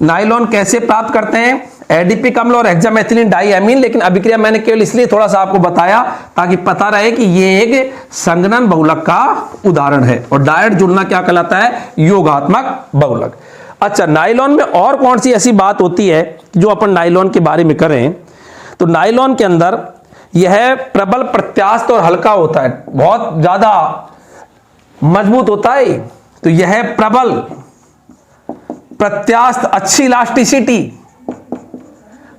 नाइलॉन कैसे प्राप्त करते हैं, एडिपिक अम्ल और हेक्सामेथिलीन डाइएमीन, लेकिन अभिक्रिया मैंने केवल इसलिए थोड़ा सा आपको बताया ताकि पता रहे कि ये एक संघनन बहुलक का उदाहरण है, और डायरेक्ट जुड़ना क्या कहलाता है, योगात्मक बहुलक। अच्छा, नाइलॉन में और कौन सी ऐसी बात होती है जो अपन नाइलॉन के बारे में करें, तो नाइलॉन के अंदर यह प्रबल प्रत्यास्थ और हल्का होता है, बहुत ज्यादा मजबूत होता है, तो यह प्रबल प्रत्यास्थ, अच्छी इलास्टिसिटी,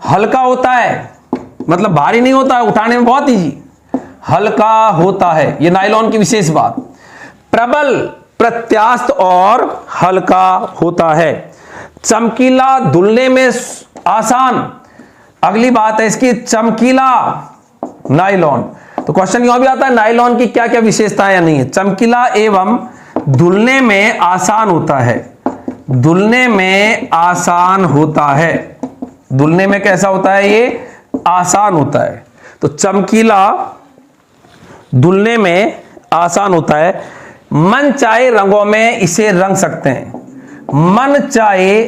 हल्का होता है, मतलब भारी नहीं होता है, उठाने में बहुत इजी, हल्का होता है, यह नाइलॉन की विशेष बात, प्रबल प्रत्यास्थ और हल्का होता है। चमकीला, धुलने में आसान। अगली बात है इसकी चमकीला नायलॉन। तो क्वेश्चन यहां भी आता है नायलॉन की क्या क्या विशेषताएं नहीं है। चमकीला एवं धुलने में आसान होता है। धुलने में आसान होता है। धुलने में कैसा होता है? ये आसान होता है। तो चमकीला, धुलने में आसान होता है। मन चाहे रंगों में इसे रंग सकते हैं। मन चाहे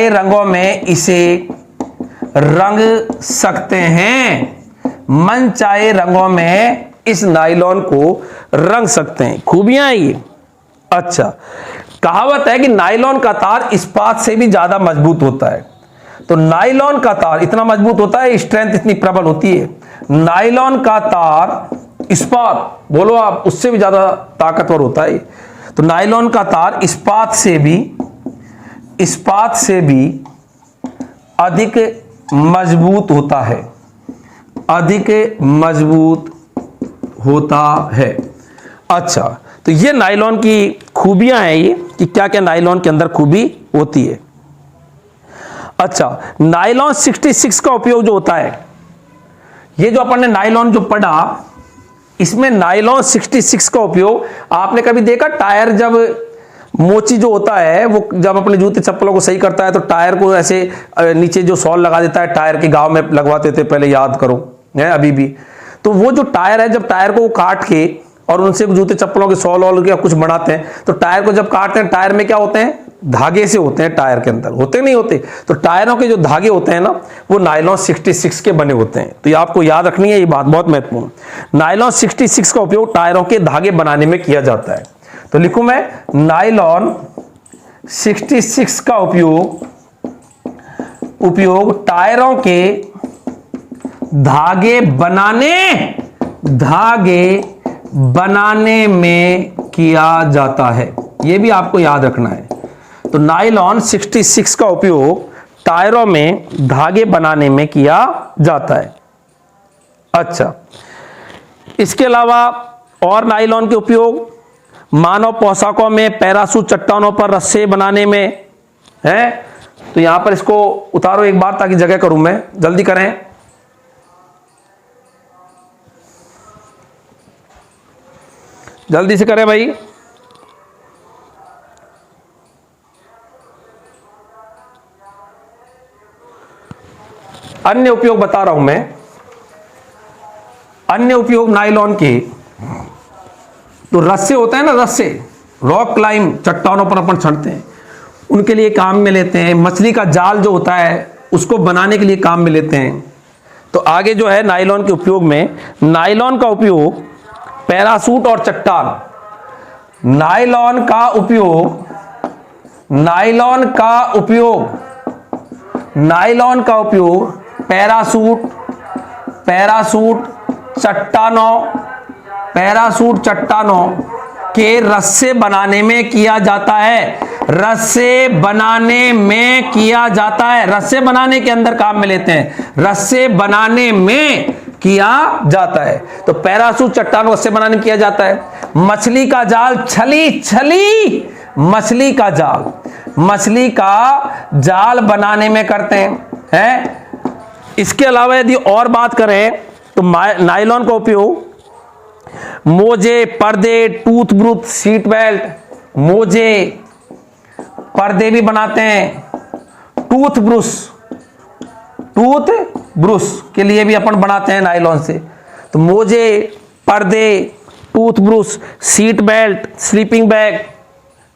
रंगों में इसे रंग सकते हैं। मन चाहे रंगों में इस नायलॉन को रंग सकते हैं। खूबियां ये। अच्छा, कहावत है कि नायलॉन का तार इस्पात से भी ज्यादा मजबूत होता है। तो नायलॉन का तार इतना मजबूत होता है, स्ट्रेंथ इतनी प्रबल होती है। नायलॉन का तार इस्पात, बोलो आप, उससे भी ज्यादा ताकतवर होता है। तो नायलॉन का तार इस्पात से भी अधिक मजबूत होता है। अधिक मजबूत होता है। अच्छा, तो ये नायलॉन की खूबियां हैं, ये कि क्या क्या नायलॉन के अंदर खूबी होती है। अच्छा, नायलॉन 66 का उपयोग जो होता है, ये जो अपन ने नायलॉन जो पढ़ा, इसमें नायलॉन 66 का उपयोग आपने कभी देखा? टायर जब मोची जो होता है वो जब अपने जूते चप्पलों को सही करता है तो टायर को ऐसे नीचे जो सॉल लगा देता है, टायर के गांव में लगवाते थे पहले, याद करो है अभी भी। तो वो जो टायर है, जब टायर को काट के और उनसे जूते चप्पलों के सॉल वॉल के कुछ बनाते हैं, तो टायर को जब काटते हैं, टायर में क्या होते हैं? धागे से होते हैं। टायर के अंदर होते नहीं होते? तो टायरों के जो धागे होते हैं ना, वो नायलॉन 66 के बने होते हैं। तो ये आपको याद रखनी है, ये बात बहुत महत्वपूर्ण। नायलॉन 66 का उपयोग टायरों के धागे बनाने में किया जाता है। तो लिखूं मैं, नायलॉन 66 का उपयोग टायरों के धागे बनाने में किया जाता है। यह भी आपको याद रखना है। तो नायलॉन 66 का उपयोग टायरों में धागे बनाने में किया जाता है। अच्छा, इसके अलावा और नायलॉन के उपयोग मानव पोशाकों में, पैराशूट, चट्टानों पर रस्से बनाने में है। तो यहां पर इसको उतारो एक बार ताकि जगह करूं मैं, जल्दी करें। जल्दी से करें भाई। अन्य उपयोग बता रहा हूं मैं। अन्य उपयोग नायलॉन के, तो रस्से होते हैं ना, रस्से, रॉक क्लाइंब, चट्टानों पर अपन चढ़ते हैं, उनके लिए काम में लेते हैं। मछली का जाल जो होता है उसको बनाने के लिए काम में लेते हैं। तो आगे जो है नायलॉन के उपयोग में, नायलॉन का उपयोग पैराशूट और चट्टान, नायलॉन का उपयोग चट्टानों के रस्से बनाने में किया जाता है। रस्से बनाने के अंदर काम में लेते हैं। रस्से बनाने में किया जाता है। तो पैराशूट, चट्टान रस्से बनाने में किया जाता है। मछली का जाल, मछली का जाल बनाने में करते हैं। इसके अलावा यदि और बात करें तो नायलॉन का उपयोग मोजे, पर्दे, टूथब्रश, सीट बेल्ट, मोजे, पर्दे भी बनाते हैं। टूथब्रश के लिए भी अपन बनाते हैं नायलॉन से। तो मोजे, पर्दे, toothbrush, seat belt, sleeping bag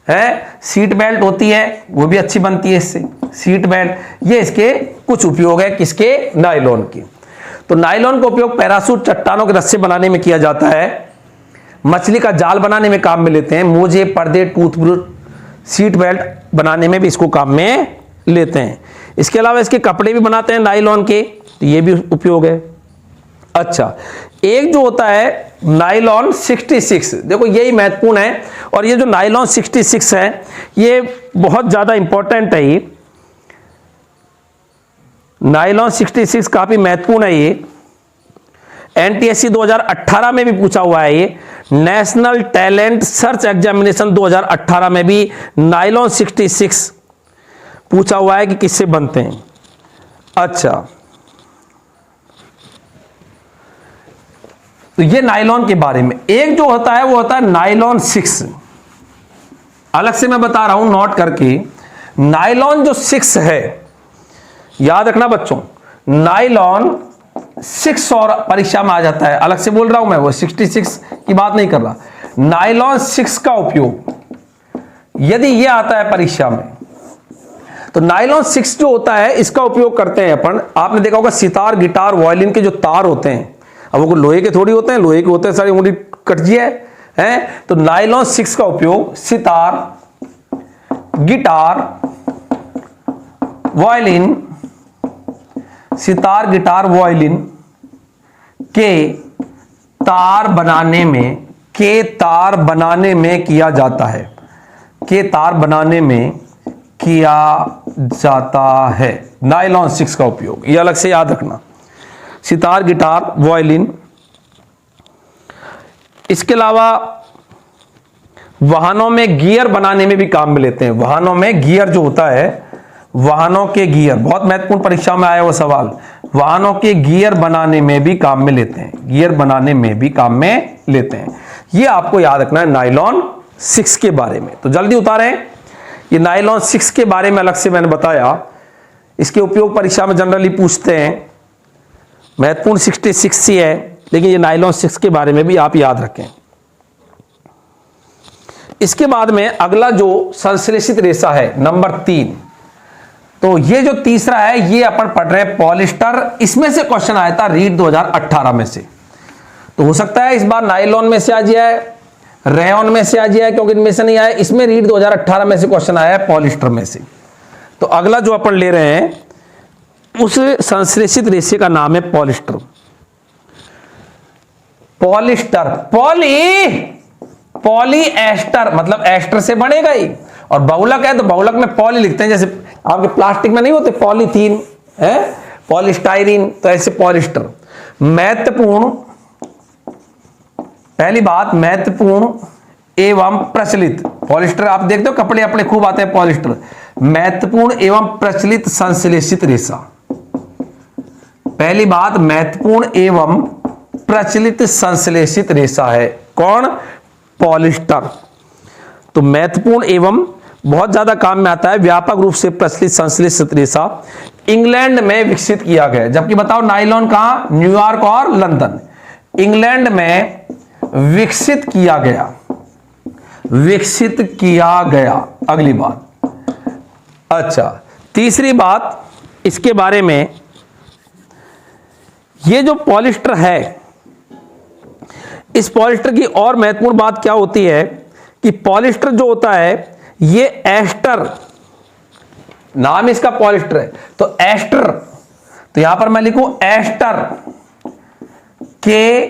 है, सीट बेल्ट होती है वो भी अच्छी बनती है इससे, सीट बेल्ट। ये इसके कुछ उपयोग है, किसके? नायलॉन के। तो नायलॉन का उपयोग पैराशूट, चट्टानों के रस्से बनाने में किया जाता है। मछली का जाल बनाने में काम में लेते हैं। मोजे, पर्दे, टूथब्रश, सीट बेल्ट बनाने में भी इसको काम में लेते हैं। इसके अलावा इसके कपड़े भी बनाते हैं नायलॉन के, तो ये भी उपयोग है। अच्छा, एक जो होता है नायलॉन 66, देखो यही महत्वपूर्ण है। और ये जो नायलॉन 66 है ये बहुत ज्यादा इंपॉर्टेंट है। ये नायलॉन 66 काफी महत्वपूर्ण है। ये एनटीएससी 2018 में भी पूछा हुआ है ये, नेशनल टैलेंट सर्च एग्जामिनेशन 2018 में भी नायलॉन 66 पूछा हुआ है कि किससे बनते हैं। अच्छा, तो ये नायलॉन के बारे में। एक जो होता है वो होता है नायलॉन 6, अलग से मैं बता रहा हूं नोट करके। नायलॉन जो 6 है, याद रखना बच्चों, नायलॉन 6 और परीक्षा में आ जाता है, अलग से बोल रहा हूं मैं, वो 66 की बात नहीं कर रहा। नायलॉन 6 का उपयोग यदि ये आता है परीक्षा में, तो नायलॉन 6 जो होता है इसका उपयोग करते हैं अपन। आपने देखा होगा सितार, गिटार, वायलिन के जो तार होते हैं, अब वो लोहे के थोड़ी होते हैं, लोहे के होते हैं, सारी उंगली कट जी है। तो नायलॉन 6 का उपयोग sitar, guitar, violin, sitar, guitar, violin के तार बनाने में किया जाता है, के तार बनाने में किया जाता है नायलॉन 6 का उपयोग। ये अलग से याद रखना, सितार, गिटार, वायलिन। इसके अलावा वाहनों में गियर बनाने में भी काम में लेते हैं। वाहनों में गियर जो होता है, वाहनों के गियर, बहुत महत्वपूर्ण परीक्षा में आया वो सवाल, वाहनों के गियर बनाने में भी काम में लेते हैं, गियर बनाने में भी काम में लेते हैं। ये आपको याद रखना है नायलॉन 6 के बारे में। तो जल्दी उतारें, ये नायलॉन 6 के बारे में अलग से मैंने बताया। इसके उपयोग परीक्षा में जनरली पूछते हैं, महत्वपूर्ण 66 ही है, लेकिन ये नायलॉन 6 के बारे में भी आप याद रखें। इसके बाद में अगला जो संश्लेषित रेशा है नंबर 3, तो ये जो तीसरा है ये अपन पढ़ रहे हैं पॉलिस्टर। इसमें से क्वेश्चन आया था रीट 2018 में से, तो हो सकता है इस बार नायलॉन में से आ जाए, रेयन में से आ जाए, क्योंकि इनमें से नहीं आया। इसमें रीट 2018 में से क्वेश्चन आया है पॉलिस्टर में से। तो अगला जो अपन ले रहे हैं उस संश्लेषित रेशे का नाम है पॉलिस्टर। पॉलिस्टर, पॉली एस्टर, मतलब एस्टर से बनेगा ही, और बहुलक है तो बहुलक में पॉली लिखते हैं, जैसे आपके प्लास्टिक में नहीं होते पॉलीथीन है, पॉलिस्टाइरीन, तो ऐसे पॉलिस्टर। महत्वपूर्ण, पहली बात महत्वपूर्ण एवं प्रचलित, पॉलिस्टर आप देखते हो कपड़े अपने खूब आते हैं पॉलिस्टर। महत्वपूर्ण एवं प्रचलित संश्लेषित रेशा, पहली बात महत्वपूर्ण एवं प्रचलित संश्लेषित रेशा है कौन? पॉलिस्टर। तो महत्वपूर्ण एवं बहुत ज्यादा काम में आता है, व्यापक रूप से प्रचलित संश्लेषित रेशा इंग्लैंड में विकसित किया गया। जबकि बताओ नायलॉन कहां? न्यूयॉर्क और लंदन, इंग्लैंड में विकसित किया गया, विकसित किया गया। अगली बात, अच्छा तीसरी बात इसके बारे में, ये जो पॉलिस्टर है, इस पॉलिस्टर की और महत्वपूर्ण बात क्या होती है कि पॉलिस्टर जो होता है ये एस्टर, नाम इसका पॉलिस्टर है, तो एस्टर, तो यहां पर मैं लिखूं एस्टर के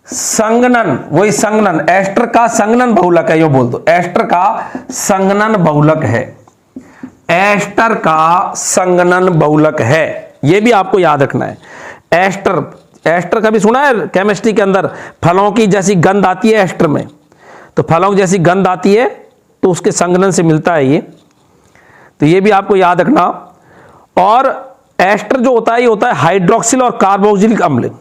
संगनन, वही संगनन, एस्टर का संगनन बहुलक है, यो बोल दो, एस्टर का संगनन बहुलक है, एस्टर का संगनन बहुलक है। यह भी आपको याद रखना है। एस्टर, एस्टर का भी सुना है केमिस्ट्री के अंदर, फलों की जैसी गंध आती है एस्टर में, तो फलों की जैसी गंध आती है तो उसके संगनन से मिलता है ये, तो ये भी आपको याद रखना। और एस्टर जो होता है ये होता है हाइड्रोक्सिल और कार्बोक्सिलिक अम्ल।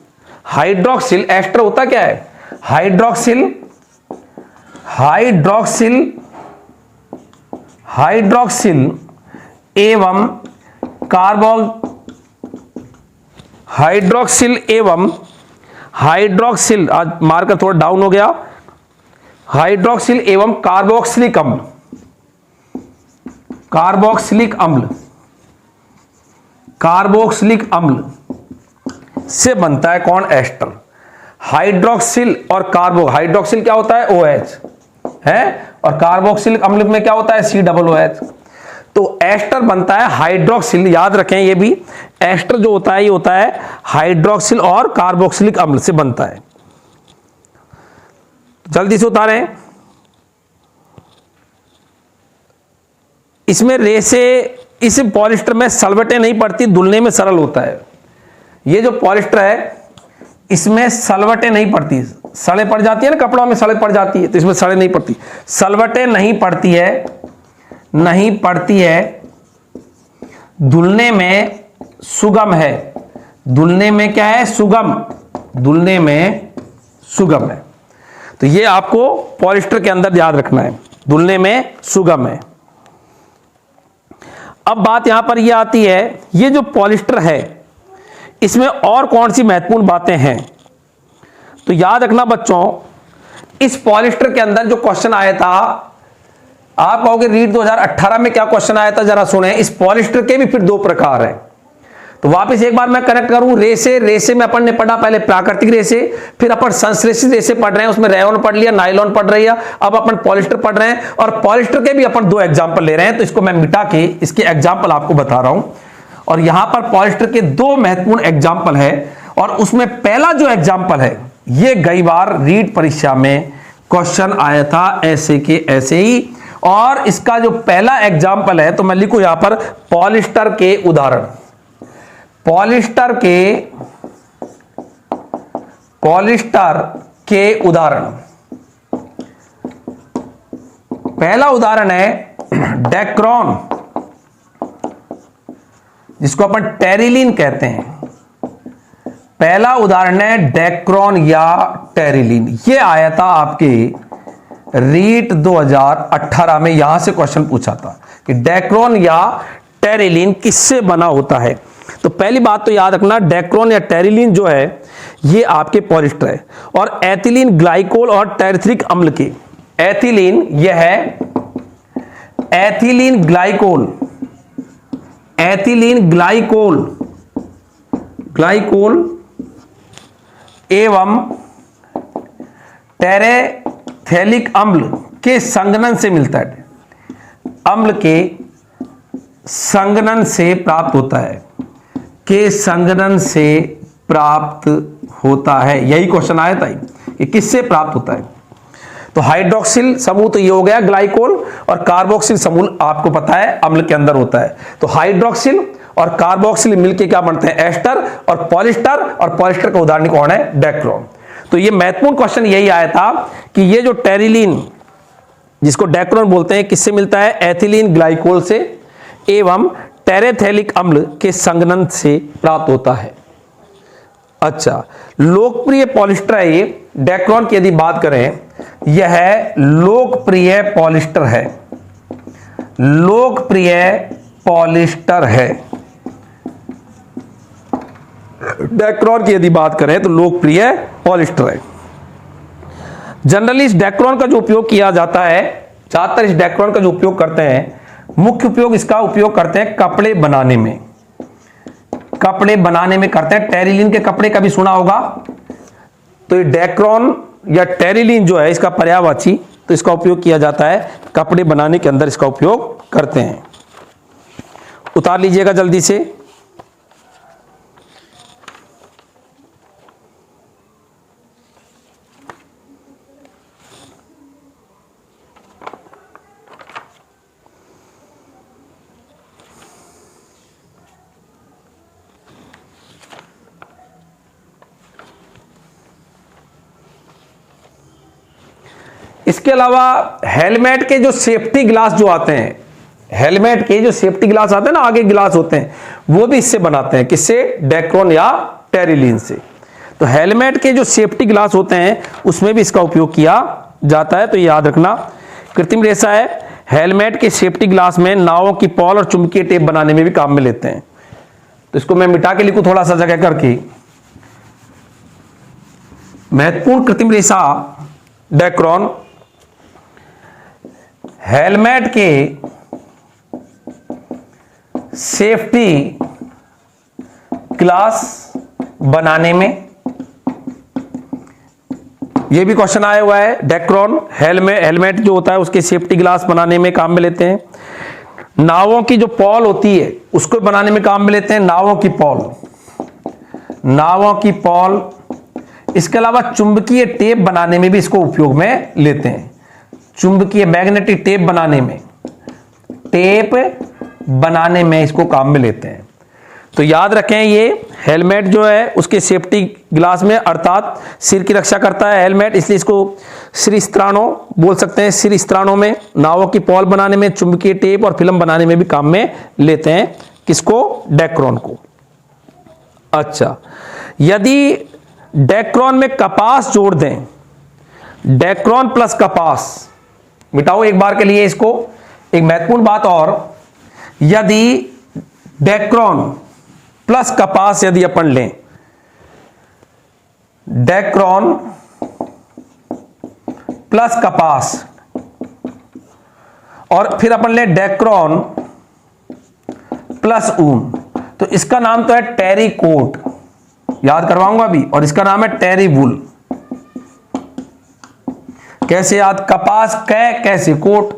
हाइड्रोक्सिल, एस्टर होता क्या है? हाइड्रोक्सिल, हाइड्रोक्सिल, हाइड्रोक्सिल एवं हाइड्रोक्सिल एवं हाइड्रोक्सिल, आज मार्कर थोड़ा डाउन हो गया, हाइड्रोक्सिल एवं कार्बोक्सिलिक अम्ल, कार्बोक्सिलिक अम्ल, कार्बोक्सिलिक अम्ल से बनता है कौन? एस्टर। हाइड्रोक्सिल और कार्बो, हाइड्रोक्सिल क्या होता है? OH है, और कार्बोक्सिलिक अम्ल में क्या होता है? COOH। तो एस्टर बनता है हाइड्रोक्सिल, याद रखें ये भी, एस्टर जो होता है ये होता है हाइड्रोक्सिल और कार्बोक्सिलिक अम्ल से बनता है। जल्दी से उतारें। इसमें रेसे, इस पॉलिस्टर में सलवटें नहीं पड़ती, धुलने में सरल होता है। ये जो पॉलिस्टर है इसमें सलवटें नहीं पड़ती, सड़े पड़ जाती है ना, कपड़ों में सड़े पड़ जाती है, तो इसमें सड़े नहीं पड़ती, सलवटें नहीं पड़ती है, नहीं पड़ती है, धुलने में सुगम है, धुलने में क्या है, सुगम, धुलने में सुगम है। तो ये आपको पॉलिस्टर के अंदर याद रखना है, धुलने में सुगम है। अब बात यहां पर यह आती है, ये जो पॉलिस्टर है इसमें और कौन सी महत्वपूर्ण बातें हैं। तो याद रखना बच्चों, इस पॉलिस्टर के अंदर जो क्वेश्चन आया था, आप कहोगे रीट 2018 में क्या क्वेश्चन आया था, जरा सुने। इस पॉलिस्टर के भी फिर दो प्रकार हैं, तो वापस एक बार मैं कनेक्ट करूं। रेसे में अपन ने पढ़ा पहले प्राकृतिक रेसे, फिर अपन संश्लेषित रेसे पढ़ रहे हैं, उसमें रेयन पढ़ लिया, नायलॉन पढ़ रही है, अब अपन पॉलिस्टर पढ़ रहे हैं, और पॉलिस्टर के भी अपन दो एग्जाम्पल ले रहे हैं। तो इसको मैं मिटा के इसके एग्जाम्पल आपको बता रहा हूं, और यहां पर पॉलिस्टर के दो महत्वपूर्ण एग्जाम्पल है, और उसमें पहला जो एग्जाम्पल है ये कई बार रीट परीक्षा में क्वेश्चन आया था ऐसे के ऐसे ही। और इसका जो पहला एग्जाम्पल है, तो मैं लिखूं यहां पर पॉलिस्टर के उदाहरण, पॉलिस्टर के उदाहरण। पहला उदाहरण है डेक्रॉन, जिसको अपन टेरिलीन कहते हैं। पहला उदाहरण है डेक्रॉन या टेरिलीन। ये आया था आपके रीट 2018 में, यहां से क्वेश्चन पूछा था कि डेक्रॉन या टेरिलीन किससे बना होता है। तो पहली बात तो याद रखना, डेक्रॉन या टेरिलीन जो है ये आपके पॉलिस्टर है, और एथिलीन ग्लाइकोल और टेरिथ्रिक अम्ल के, एथिलीन यह है ethylene glycol, ethylene glycol, glycol एवं टेरेथैलिक अम्ल के संघनन से मिलता है, अम्ल के संघनन से प्राप्त होता है, के संघनन से प्राप्त होता है। यही क्वेश्चन आया था कि किससे प्राप्त होता है। तो हाइड्रोक्सिल समूह तो ये हो गया ग्लाइकोल, और कार्बोक्सिल समूह आपको पता है अम्ल के अंदर होता है। तो हाइड्रोक्सिल और कार्बोक्सिल मिलके क्या बनते हैं, एस्टर और पॉलिस्टर, और पॉलिस्टर का उदाहरण कौन है, डेक्रॉन। तो ये महत्वपूर्ण क्वेश्चन यही आया था कि ये जो टेरिलीन जिसको डेक्रॉन बोलते हैं किससे मिलता है, एथिलीन ग्लाइकोल से एवं टेरेथैलिक अम्ल के संघनन से प्राप्त होता है। अच्छा, लोकप्रिय पॉलिस्टर है ये डेक्रॉन की। यदि बात करें, यह लोकप्रिय पॉलिस्टर है, लोकप्रिय पॉलिस्टर है। डेक्रॉन की यदि बात करें तो लोकप्रिय पॉलिस्टर है। जनरली इस डेक्रॉन का जो उपयोग किया जाता है, ज्यादातर इस डेक्रॉन का जो उपयोग करते हैं, मुख्य उपयोग इसका उपयोग करते हैं कपड़े बनाने में, कपड़े बनाने में करते हैं। टेरिलीन के कपड़े कभी सुना होगा, तो ये डेक्रॉन या टेरिलीन जो है इसका पर्यायवाची, तो इसका उपयोग किया जाता है कपड़े बनाने के अंदर, इसका उपयोग करते हैं। उतार लीजिएगा जल्दी से। इसके अलावा हेलमेट के जो सेफ्टी ग्लास जो आते हैं, हेलमेट के जो सेफ्टी ग्लास आते हैं ना, आगे ग्लास होते हैं, वो भी इससे बनाते हैं। किससे, डेक्रॉन या टेरिलीन से। तो हेलमेट के जो सेफ्टी ग्लास होते हैं उसमें भी इसका उपयोग किया जाता है, तो याद रखना। कृत्रिम रेशा है, हेलमेट के सेफ्टी ग्लास में नावों की पॉल और चुंबकीय टेप बनाने में भी काम में लेते हैं। तो इसको मैं मिटा के लिखूं थोड़ा सा जगह करके। महत्वपूर्ण कृत्रिम रेशा डेक्रॉन, हेलमेट के सेफ्टी ग्लास बनाने में, यह भी क्वेश्चन आया हुआ है। डेक्रॉन हेलमेट जो होता है उसके सेफ्टी ग्लास बनाने में काम में लेते हैं। नावों की जो पॉल होती है उसको बनाने में काम में लेते हैं, नावों की पॉल, नावों की पॉल। इसके अलावा चुंबकीय टेप बनाने में भी इसको उपयोग में लेते हैं, चुंबकीय मैग्नेटिक टेप बनाने में, टेप बनाने में इसको काम में लेते हैं। तो याद रखें, ये हेलमेट जो है उसके सेफ्टी ग्लास में अर्थात सिर की रक्षा करता है हेलमेट, इसलिए इसको सिरिस्त्राणो बोल सकते हैं। सिरिस्त्राणो में नावों की पॉल बनाने में, चुंबकीय टेप और फिल्म बनाने में भी काम में लेते हैं। किसको? डेक्रोन को। अच्छा, यदि डेक्रोन में कपास जोड़ दें, डेक्रोन प्लस कपास, मिटाओ एक बार के लिए इसको। एक महत्वपूर्ण बात और, यदि डेक्रोन प्लस कपास यदि अपन लें, डेक्रोन प्लस कपास और फिर अपन लें डेक्रोन प्लस ऊन, तो इसका नाम तो है टेरिकोट, याद करवाऊंगा अभी, और इसका नाम है टेरीवुल। कैसे याद? कपास कैसे कोट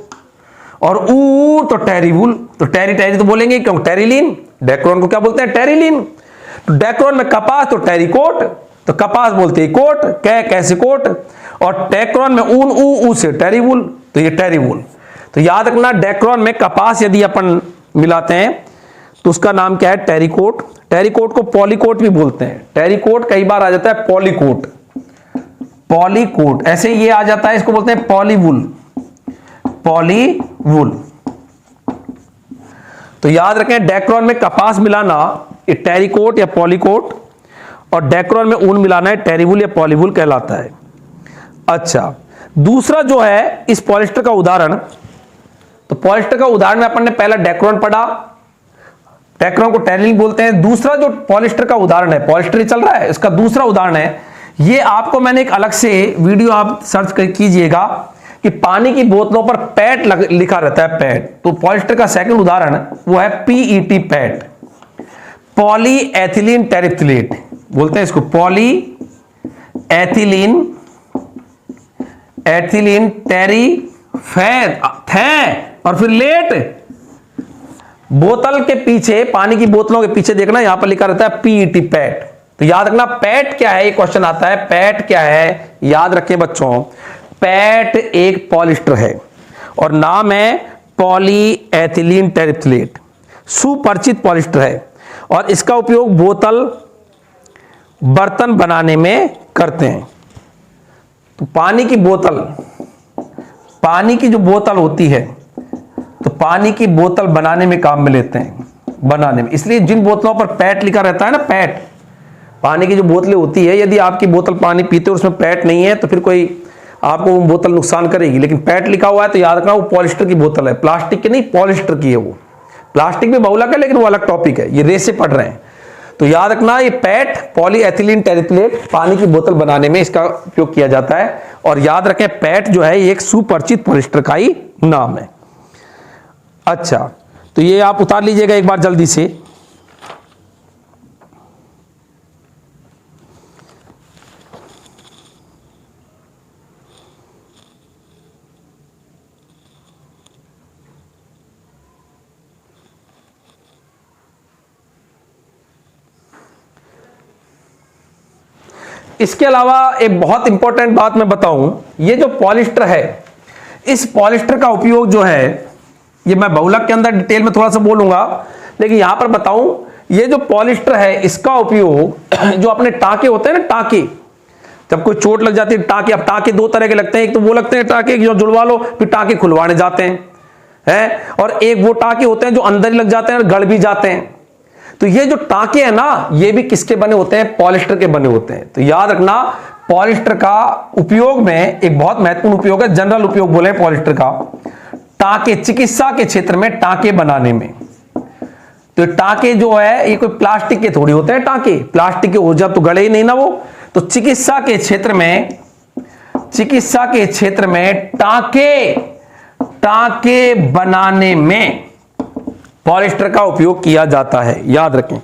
और ऊ तो टेरीवुल, तो टेरी तो बोलेंगे क्यों? टेरिलीन। डेक्रोन को क्या बोलते हैं? टेरिलीन। तो डेक्रोन में कपास तो टेरिकोट, तो कपास बोलते हैं कोट, कैसे कोट, और डेक्रोन में ऊन ऊ से टेरीवुल, तो ये टेरीवुल। तो याद रखना, डेक्रोन में कपास यदि अपन मिलाते हैं तो उसका नाम क्या है? टेरिकोट। टेरिकोट को पॉलीकोट भी बोलते हैं। टेरिकोट कई बार आ जाता है पॉलीकोट, पॉलीकोट ऐसे ये आ जाता है, इसको बोलते हैं पॉलीवुल, पॉलीवुल। तो याद रखें, डेक्रोन में कपास मिलाना ये टेरिकोट या पॉलीकोट, और डेक्रोन में ऊन मिलाना है टेरीवुल या पॉलीवुल कहलाता है। अच्छा, दूसरा जो है इस पॉलिस्टर का उदाहरण, तो पॉलिस्टर का उदाहरण में अपन ने पहला डेक्रोन पढ़ा, डेक्रोन को टेरिलीन बोलते हैं। दूसरा जो पॉलिस्टर का उदाहरण है, पॉलिस्टर चल रहा है, इसका दूसरा उदाहरण है, ये आपको मैंने एक अलग से वीडियो आप सर्च कीजिएगा कि पानी की बोतलों पर पैट लिखा रहता है, पैट। तो पॉलिस्टर का सेकंड उदाहरण वो है पीईटी, पैट, पॉली एथिलीन टेरिफ्थलेट बोलते हैं इसको, पॉली एथिलीन टेरिफेट और फिर लेट। बोतल के पीछे, पानी की बोतलों के पीछे देखना, यहां पर लिखा रहता है पीईटी, पैट। तो याद रखना, पैट क्या है, ये क्वेश्चन आता है, पैट क्या है? याद रखें बच्चों, पैट एक पॉलिस्टर है और नाम है पॉली एथिलीन टेरिफ्थलेट, सुपरिचित पॉलिस्टर है और इसका उपयोग बोतल, बर्तन बनाने में करते हैं। तो पानी की बोतल, पानी की जो बोतल होती है, तो पानी की बोतल बनाने में काम में लेते हैं, बनाने में। इसलिए जिन बोतलों पर पैट लिखा रहता है ना, पैट, पानी की जो बोतलें होती है, यदि आपकी बोतल पानी पीते और उसमें पैट नहीं है तो फिर कोई आपको वो बोतल नुकसान करेगी, लेकिन पैट लिखा हुआ है तो याद रखना वो पॉलिस्टर की बोतल है, प्लास्टिक की नहीं, पॉलिस्टर की है वो। प्लास्टिक भी बहुलक है लेकिन वो अलग टॉपिक है, ये रेसे पढ़ रहे हैं। तो याद रखना, ये पैट, पॉली एथिलीन टेरिफ्थलेट, पानी की बोतल बनाने में इसका उपयोग किया जाता है। और याद रखें, पैट जो है ये एक सुपरिचित पॉलिस्टर का ही नाम है। अच्छा, तो ये आप उतार लीजिएगा एक बार जल्दी से। इसके अलावा एक बहुत इंपॉर्टेंट बात मैं बताऊं, ये जो पॉलिस्टर है, इस पॉलिस्टर का उपयोग जो है, ये मैं बहुलक के अंदर डिटेल में थोड़ा सा बोलूंगा, लेकिन यहां पर बताऊं, ये जो पॉलिस्टर है इसका उपयोग जो अपने टाके होते हैं ना, टाके, जब कोई चोट लग जाती है, टाके, अब टाके दो तरह के लगते हैं, एक तो वो लगते हैं टाके जो जुड़वा लो फिर टाके खुलवाने जाते हैं, और एक वो टाके होते हैं जो अंदर ही लग जाते हैं और गड़ भी जाते हैं। तो ये जो टाके हैं ना, ये भी किसके बने होते हैं? पॉलिस्टर के बने होते हैं। तो याद रखना, पॉलिस्टर का उपयोग में एक बहुत महत्वपूर्ण उपयोग है, जनरल उपयोग बोले पॉलिस्टर का, टाके, चिकित्सा के क्षेत्र में टाके बनाने में। तो टाके जो है ये कोई प्लास्टिक के थोड़ी होते हैं, टाके प्लास्टिक के हो, जब तो गड़े ही नहीं ना वो। तो चिकित्सा के क्षेत्र में, चिकित्सा के क्षेत्र में टाके बनाने में पॉलिस्टर का उपयोग किया जाता है। याद रखें,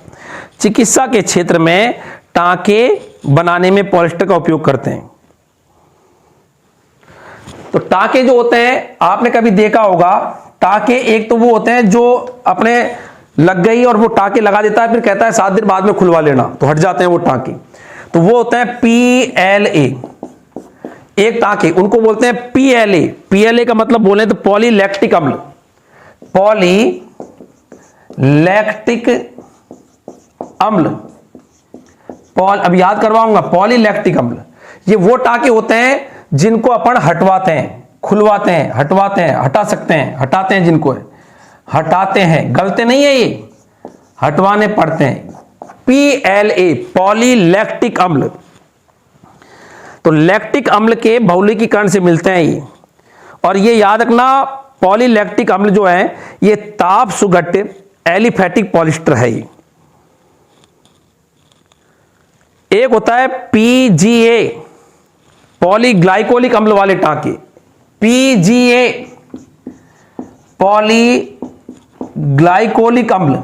चिकित्सा के क्षेत्र में टाके बनाने में पॉलिस्टर का उपयोग करते हैं। तो टाके जो होते हैं, आपने कभी देखा होगा, टाके एक तो वो होते हैं जो अपने लग गई और वो टाके लगा देता है, फिर कहता है 7 दिन बाद में खुलवा लेना, तो हट जाते हैं वो टाके। तो वो होते हैं PLA, एक टाके, उनको बोलते हैं PLA। PLA का मतलब बोले तो पॉलीलैक्टिक अम्ल, पॉलीलैक्टिक अम्ल, अब याद करवाऊंगा, पॉलीलैक्टिक अम्ल, ये वो टाके होते हैं जिनको अपन हटवाते हैं, खुलवाते हैं, हटवाते हैं, हटा सकते हैं, हटाते हैं, जिनको है हटाते हैं, गलते नहीं है ये, हटवाने पड़ते हैं। PLA पॉलीलैक्टिक अम्ल। तो लैक्टिक अम्ल के बहुलकीकरण से मिलते हैं ये, और ये याद रखना पॉलीलैक्टिक अम्ल जो है ये ताप सुघट्ट एलिफैटिक पॉलिस्टर है ये। एक होता है PGA पॉलीग्लाइकोलिक अम्ल वाले टांके, PGA पॉलीग्लाइकोलिक अम्ल,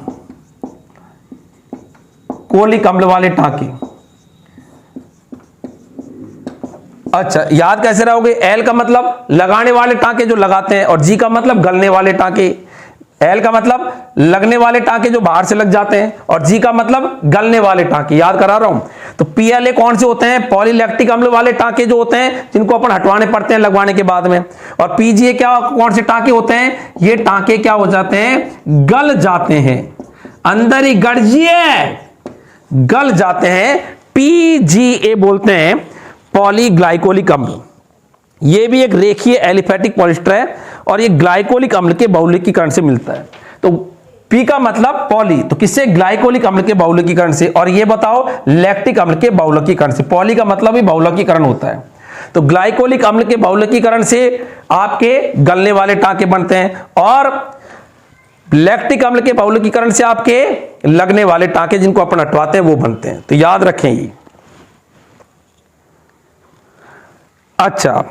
कोलिक अम्ल वाले टांके। अच्छा, याद कैसे रहोगे? L का मतलब लगाने वाले टांके जो लगाते हैं, और G का मतलब गलने वाले टांके। L का मतलब लगने वाले टांके जो बाहर से लग जाते हैं, और G का मतलब गलने वाले टांके। याद करा रहा हूं। तो PLA कौन से होते हैं? पॉलीलैक्टिक अम्ल वाले टांके जो होते हैं जिनको अपन हटवाने पड़ते हैं लगवाने के बाद में। और PGA क्या, कौन से टांके होते हैं? ये टांके क्या हो जाते हैं? गल जाते हैं, अंदर ही गड़जिए गल जाते हैं। PGA बोलते हैं पॉलीग्लाइकोलिक अम्ल। ये भी एक रेखीय एलिफैटिक पॉलिस्टर है, और ये ग्लाइकोलिक अम्ल के बहुलकीकरण से मिलता है। तो P का मतलब पॉली, तो किससे? ग्लाइकोलिक अम्ल के बहुलकीकरण से। और ये बताओ लैक्टिक अम्ल के बहुलकीकरण से। पॉली का मतलब ही बहुलकीकरण होता है। तो ग्लाइकोलिक अम्ल के बहुलकीकरण से आपके गलने वाले टांके बनते हैं, और लैक्टिक अम्ल के बहुलकीकरण से आपके लगने वाले टांके जिनको अपन हटवाते हैं वो बनते हैं। तो याद रखें ये। अच्छा,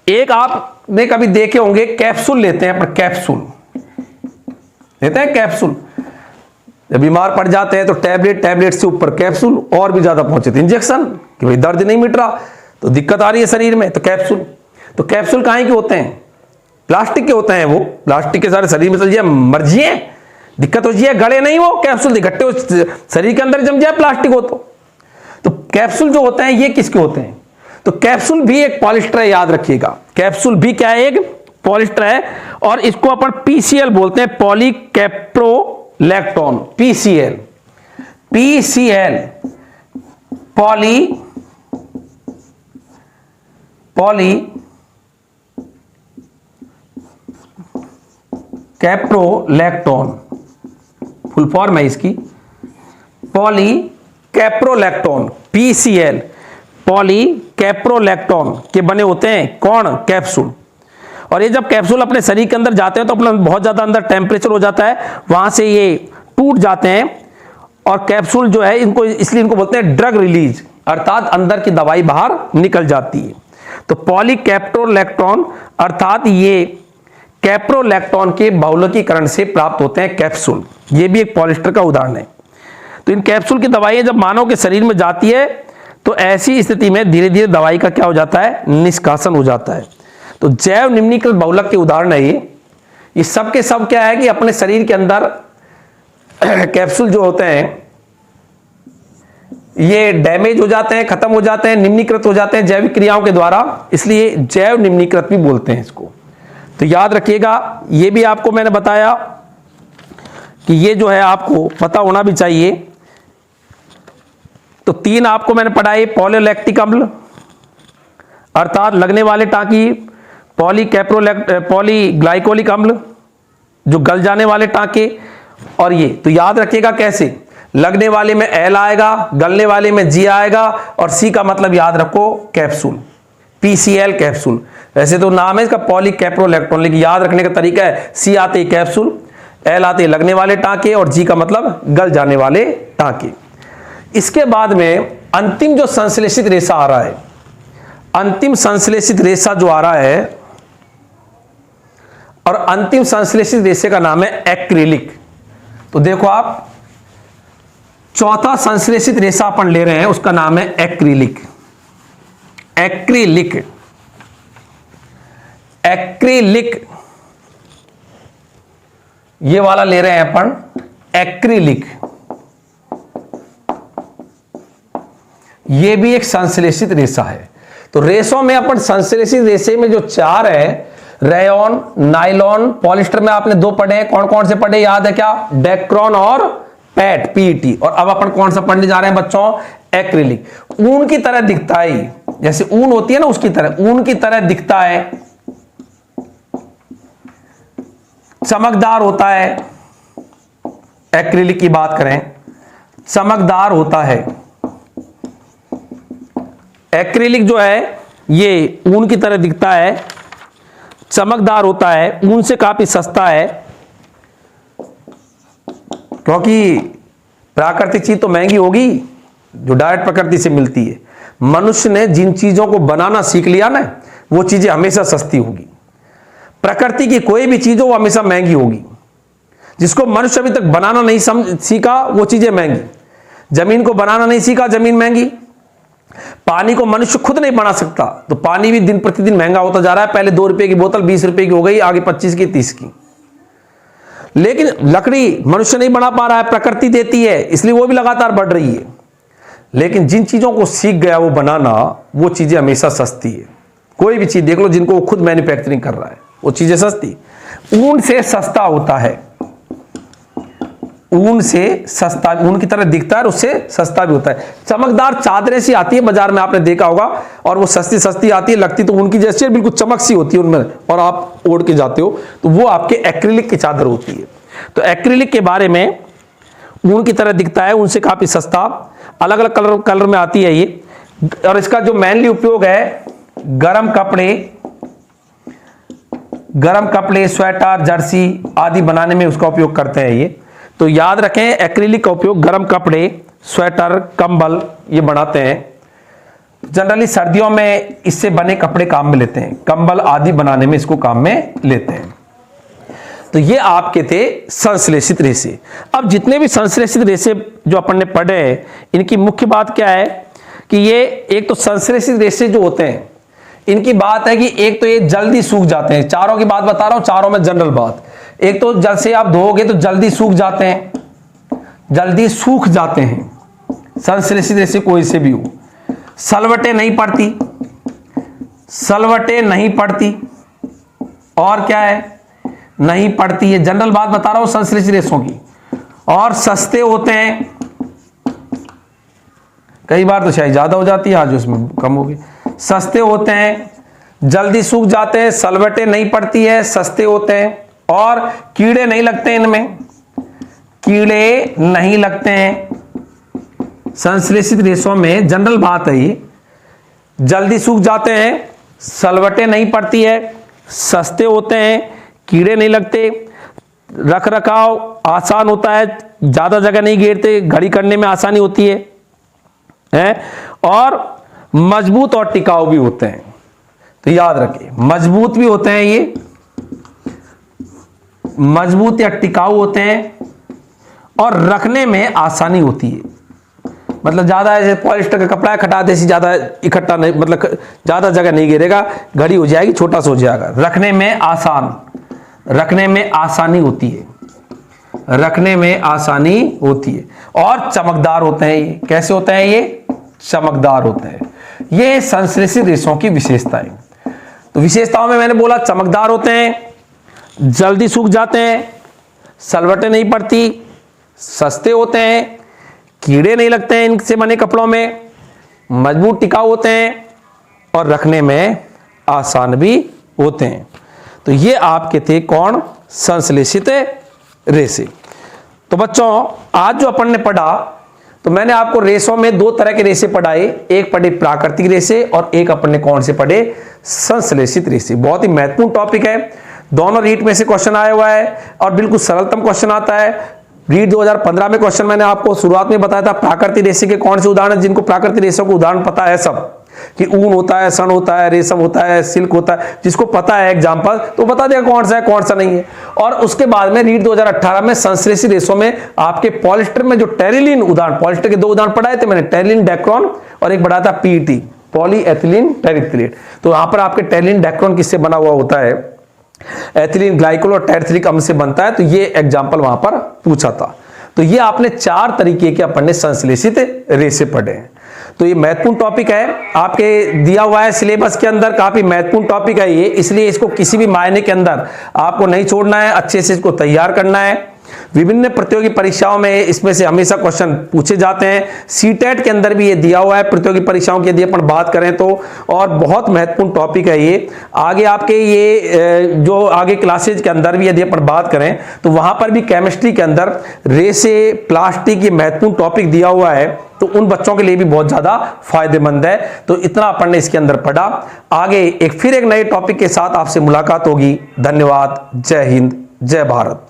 एक आपने कभी देखे होंगे कैप्सूल लेते हैं, पर कैप्सूल लेते हैं, कैप्सूल जब बीमार पड़ जाते हैं तो टैबलेट से ऊपर कैप्सूल, और भी ज्यादा पहुंचे तो इंजेक्शन, कि भाई दर्द नहीं मिट रहा तो दिक्कत आ रही है शरीर में, तो कैप्सूल। तो कैप्सूल काहे के होते हैं? प्लास्टिक के होते हैं। वो प्लास्टिक के सारे शरीर में चल जाए, मर जाए, दिक्कत हो जाए, गले नहीं वो कैप्सूल, इकट्ठे हो शरीर के अंदर जम जाए प्लास्टिक हो तो कैप्सूल जो होते हैं ये किसके होते हैं? तो कैप्सूल भी एक पॉलिस्टर है, याद रखिएगा। कैप्सूल भी क्या है? एक पॉलिस्टर है, और इसको अपन PCL बोलते हैं, पॉलीकैप्रोलैक्टोन। PCL कैप्रोलैक्टोन, फुल फॉर्म है इसकी पॉलीकैप्रोलैक्टोन। PCL पॉलीकैप्रोलैक्टोन के बने होते हैं कौन? कैप्सूल। और ये जब कैप्सूल अपने शरीर के अंदर जाते हैं तो अपना बहुत ज्यादा अंदर टेम्परेचर हो जाता है, वहां से ये टूट जाते हैं, और कैप्सूल जो है इनको, इसलिए इनको बोलते हैं ड्रग रिलीज, अर्थात अंदर की दवाई बाहर निकल जाती है। तो पॉलीकैप्रोलैक्टोन अर्थात ये कैप्रोलैक्टोन के बहुलकीकरण से प्राप्त होते हैं कैप्सूल। ये भी एक पॉलिस्टर का उदाहरण है। तो इन कैप्सूल की दवाइयां जब मानव के शरीर में जाती है तो ऐसी स्थिति में धीरे धीरे दवाई का क्या हो जाता है? निष्कासन हो जाता है। तो जैव निम्नीकृत बहुलक के उदाहरण है ये सब के सब क्या है कि अपने शरीर के अंदर कैप्सूल जो होते हैं ये डैमेज हो जाते हैं, खत्म हो जाते हैं, निम्नीकृत हो जाते हैं जैविक क्रियाओं के द्वारा, इसलिए जैव निम्नीकृत भी बोलते हैं इसको। तो याद रखिएगा, ये भी आपको मैंने बताया कि ये जो है आपको पता होना भी चाहिए। तो 3 आपको मैंने पढ़ाए, पॉलीलैक्टिक अम्ल अर्थात लगने वाले टांकी, पॉलीग्लाइकोलिक अम्ल जो गल जाने वाले टांके, और ये तो याद रखिएगा कैसे, लगने वाले में L आएगा, गलने वाले में G आएगा, और C का मतलब याद रखो कैप्सूल, PCL कैप्सूल। वैसे तो नाम है इसका पॉलीकैप्रोलैक्टोन, लेकिन याद रखने का तरीका है C आते कैप्सूल, L आते लगने वाले टांके, और G का मतलब गल जाने वाले टांके। इसके बाद में अंतिम जो संश्लेषित रेशा आ रहा है, अंतिम संश्लेषित रेशा जो आ रहा है, और अंतिम संश्लेषित रेशे का नाम है एक्रिलिक। तो देखो आप, चौथा संश्लेषित रेशा अपन ले रहे हैं, उसका नाम है एक्रिलिक। एक्रिलिक, एक्रिलिक ये वाला ले रहे हैं अपन, एक्रिलिक। ये भी एक संश्लेषित रेशा है। तो रेशों में अपन संश्लेषित रेशे में जो 4 है, रेयॉन, नायलॉन, पॉलिस्टर में आपने 2 पढ़े हैं। कौन कौन से पढ़े याद है क्या? डेक्रोन और पैट पीईटी। और अब अपन कौन सा पढ़ने जा रहे हैं बच्चों? एक्रिलिक। ऊन की तरह दिखता है, जैसे ऊन होती है ना उसकी तरह, ऊन की तरह दिखता है, चमकदार होता है। एक्रिलिक की बात करें, चमकदार होता है। एक्रिलिक जो है ये ऊन की तरह दिखता है, चमकदार होता है, ऊन से काफी सस्ता है, क्योंकि प्राकृतिक चीज तो महंगी होगी जो डायरेक्ट प्रकृति से मिलती है। मनुष्य ने जिन चीजों को बनाना सीख लिया ना, वो चीजें हमेशा सस्ती होगी। प्रकृति की कोई भी चीज हो वो हमेशा महंगी होगी। जिसको मनुष्य अभी तक बनाना नहीं सीखा वो चीजें महंगी। जमीन को बनाना नहीं सीखा, जमीन महंगी। पानी को मनुष्य खुद नहीं बना सकता, तो पानी भी दिन प्रतिदिन महंगा होता जा रहा है। पहले 2 रुपए की बोतल 20 रुपए की हो गई, आगे 25 की 30 की। लेकिन लकड़ी मनुष्य नहीं बना पा रहा है, प्रकृति देती है, इसलिए वो भी लगातार बढ़ रही है। लेकिन जिन चीजों को सीख गया वो बनाना, वो चीजें हमेशा सस्ती है। कोई भी चीज देख लो जिनको वो खुद मैन्युफैक्चरिंग कर रहा है, वो चीजें सस्ती। ऊन से सस्ता होता है, ऊन से सस्ता, ऊन की तरह दिखता है और उससे सस्ता भी होता है। चमकदार चादरें सी आती है बाजार में, आपने देखा होगा, और वो सस्ती सस्ती आती है, लगती तो ऊन की जैसी है, बिल्कुल चमक सी होती है उनमें, और आप ओढ़ के जाते हो तो वो आपके एक्रिलिक की चादर होती है। तो एक्रिलिक के बारे में, ऊन की तरह दिखता है, उनसे काफी सस्ता, अलग अलग कलर में आती है ये। और इसका जो मेनली उपयोग है, गर्म कपड़े, स्वेटर, जर्सी आदि बनाने में उसका उपयोग करते हैं ये। तो याद रखें, एक्रिलिक का उपयोग गर्म कपड़े, स्वेटर, कंबल ये बनाते हैं। जनरली सर्दियों में इससे बने कपड़े काम में लेते हैं, कंबल आदि बनाने में इसको काम में लेते हैं। तो ये आपके थे संश्लेषित रेशे। अब जितने भी संश्लेषित रेशे जो अपन ने पढ़े हैं, इनकी मुख्य बात क्या है कि ये एक तो संश्लेषित रेशे जो होते हैं, इनकी बात है कि एक तो ये जल्दी सूख जाते हैं। चारों की बात बता रहा हूं, चारों में जनरल बात। एक तो जल से आप धोओगे तो जल्दी सूख जाते हैं, जल्दी सूख जाते हैं संश्लेषित रेशे कोई से भी हो। सलवटें नहीं पड़ती, और क्या है, नहीं पड़ती है। जनरल बात बता रहा हूं संश्लेषित रेशों की। और सस्ते होते हैं, कई बार तो शायद ज्यादा हो जाती है, आज उसमें कम हो गई। सस्ते होते हैं, जल्दी सूख जाते हैं, सलवटें नहीं पड़ती है, सस्ते होते हैं, और कीड़े नहीं लगते, इनमें कीड़े नहीं लगते हैं। संश्लेषित रेशों में जनरल बात है ये, जल्दी सूख जाते हैं, सलवटें नहीं पड़ती है, सस्ते होते हैं, कीड़े नहीं लगते, रख रखाव आसान होता है, ज्यादा जगह नहीं घेरते, घड़ी करने में आसानी होती है, और मजबूत और टिकाऊ भी होते हैं। तो याद रखिए, मजबूत भी होते हैं ये, मजबूत या टिकाऊ होते हैं, और रखने में आसानी होती है। मतलब ज्यादा ऐसे पॉलिस्टर का कपड़ा है, खटाते से ज्यादा इकट्ठा नहीं, मतलब ज्यादा जगह नहीं घेरेगा, घड़ी हो जाएगी, छोटा सा हो जाएगा। रखने में आसानी होती है, रखने में आसानी होती है, और चमकदार होते हैं ये। कैसे होते हैं ये? चमकदार होते हैं। ये संश्लेषित रेशों की विशेषताएं। तो विशेषताओं में मैंने बोला चमकदार होते हैं, जल्दी सूख जाते हैं, सलवटें नहीं पड़ती, सस्ते होते हैं, कीड़े नहीं लगते हैं इनसे बने कपड़ों में, मजबूत टिकाऊ होते हैं, और रखने में आसान भी होते हैं। तो ये आपके थे कौन? संश्लेषित रेशे। तो बच्चों, आज जो अपन ने पढ़ा, तो मैंने आपको रेशों में 2 तरह के रेशे पढ़ाए। एक पढ़े प्राकृतिक रेशे, और एक अपन ने कौन से पढ़े? संश्लेषित रेशे। बहुत ही महत्वपूर्ण टॉपिक है, दोनों रीट में से क्वेश्चन आया हुआ है, और बिल्कुल सरलतम क्वेश्चन आता है। रीट 2015 में क्वेश्चन मैंने आपको शुरुआत में बताया था, प्राकृतिक रेशे के कौन से उदाहरण, जिनको प्राकृतिक रेशों को उदाहरण पता है सब, कि ऊन होता है, सन होता है, रेशम होता है, सिल्क होता है, जिसको पता है एग्जाम्पल, तो बता देगा कौन सा है कौन सा नहीं है। और उसके बाद में रीट 2018 में संश्लेषित रेशों में आपके पॉलिस्टर में जो टेरिलिन उदाहरण, पॉलिस्टर के 2 उदाहरण पढ़ाए थे मैंने, टेरिलिन डेक्रॉन, और एक पढ़ा था पीईटी, पॉलीएथिलीन टेरिथ्रिएट। तो यहां पर आपके टेरिलिन डेक्रॉन किससे बना हुआ होता है? एथिलीन ग्लाइकोल और टेरिथ्रिक अम्ल से बनता है। तो ये एग्जाम्पल वहां पर पूछा था। तो ये आपने 4 तरीके के अपन ने संश्लेषित रेशे पढ़े हैं। तो ये महत्वपूर्ण टॉपिक है, आपके दिया हुआ है सिलेबस के अंदर, काफी महत्वपूर्ण टॉपिक है ये, इसलिए इसको किसी भी मायने के अंदर आपको नहीं छोड़ना है, अच्छे से इसको तैयार करना है। विभिन्न प्रतियोगी परीक्षाओं में इसमें से हमेशा क्वेश्चन पूछे जाते हैं। सीटेट के अंदर भी ये दिया हुआ है प्रतियोगी परीक्षाओं की यदि अपन बात करें तो, और बहुत महत्वपूर्ण टॉपिक है ये। आगे आपके ये जो आगे क्लासेज के अंदर भी यदि अपन बात करें तो वहां पर भी केमिस्ट्री के अंदर रेसे प्लास्टिक ये महत्वपूर्ण टॉपिक दिया हुआ है, तो उन बच्चों के लिए भी बहुत ज्यादा फायदेमंद है। तो इतना अपन ने इसके अंदर पढ़ा। आगे एक नए टॉपिक के साथ आपसे मुलाकात होगी। धन्यवाद। जय हिंद, जय भारत।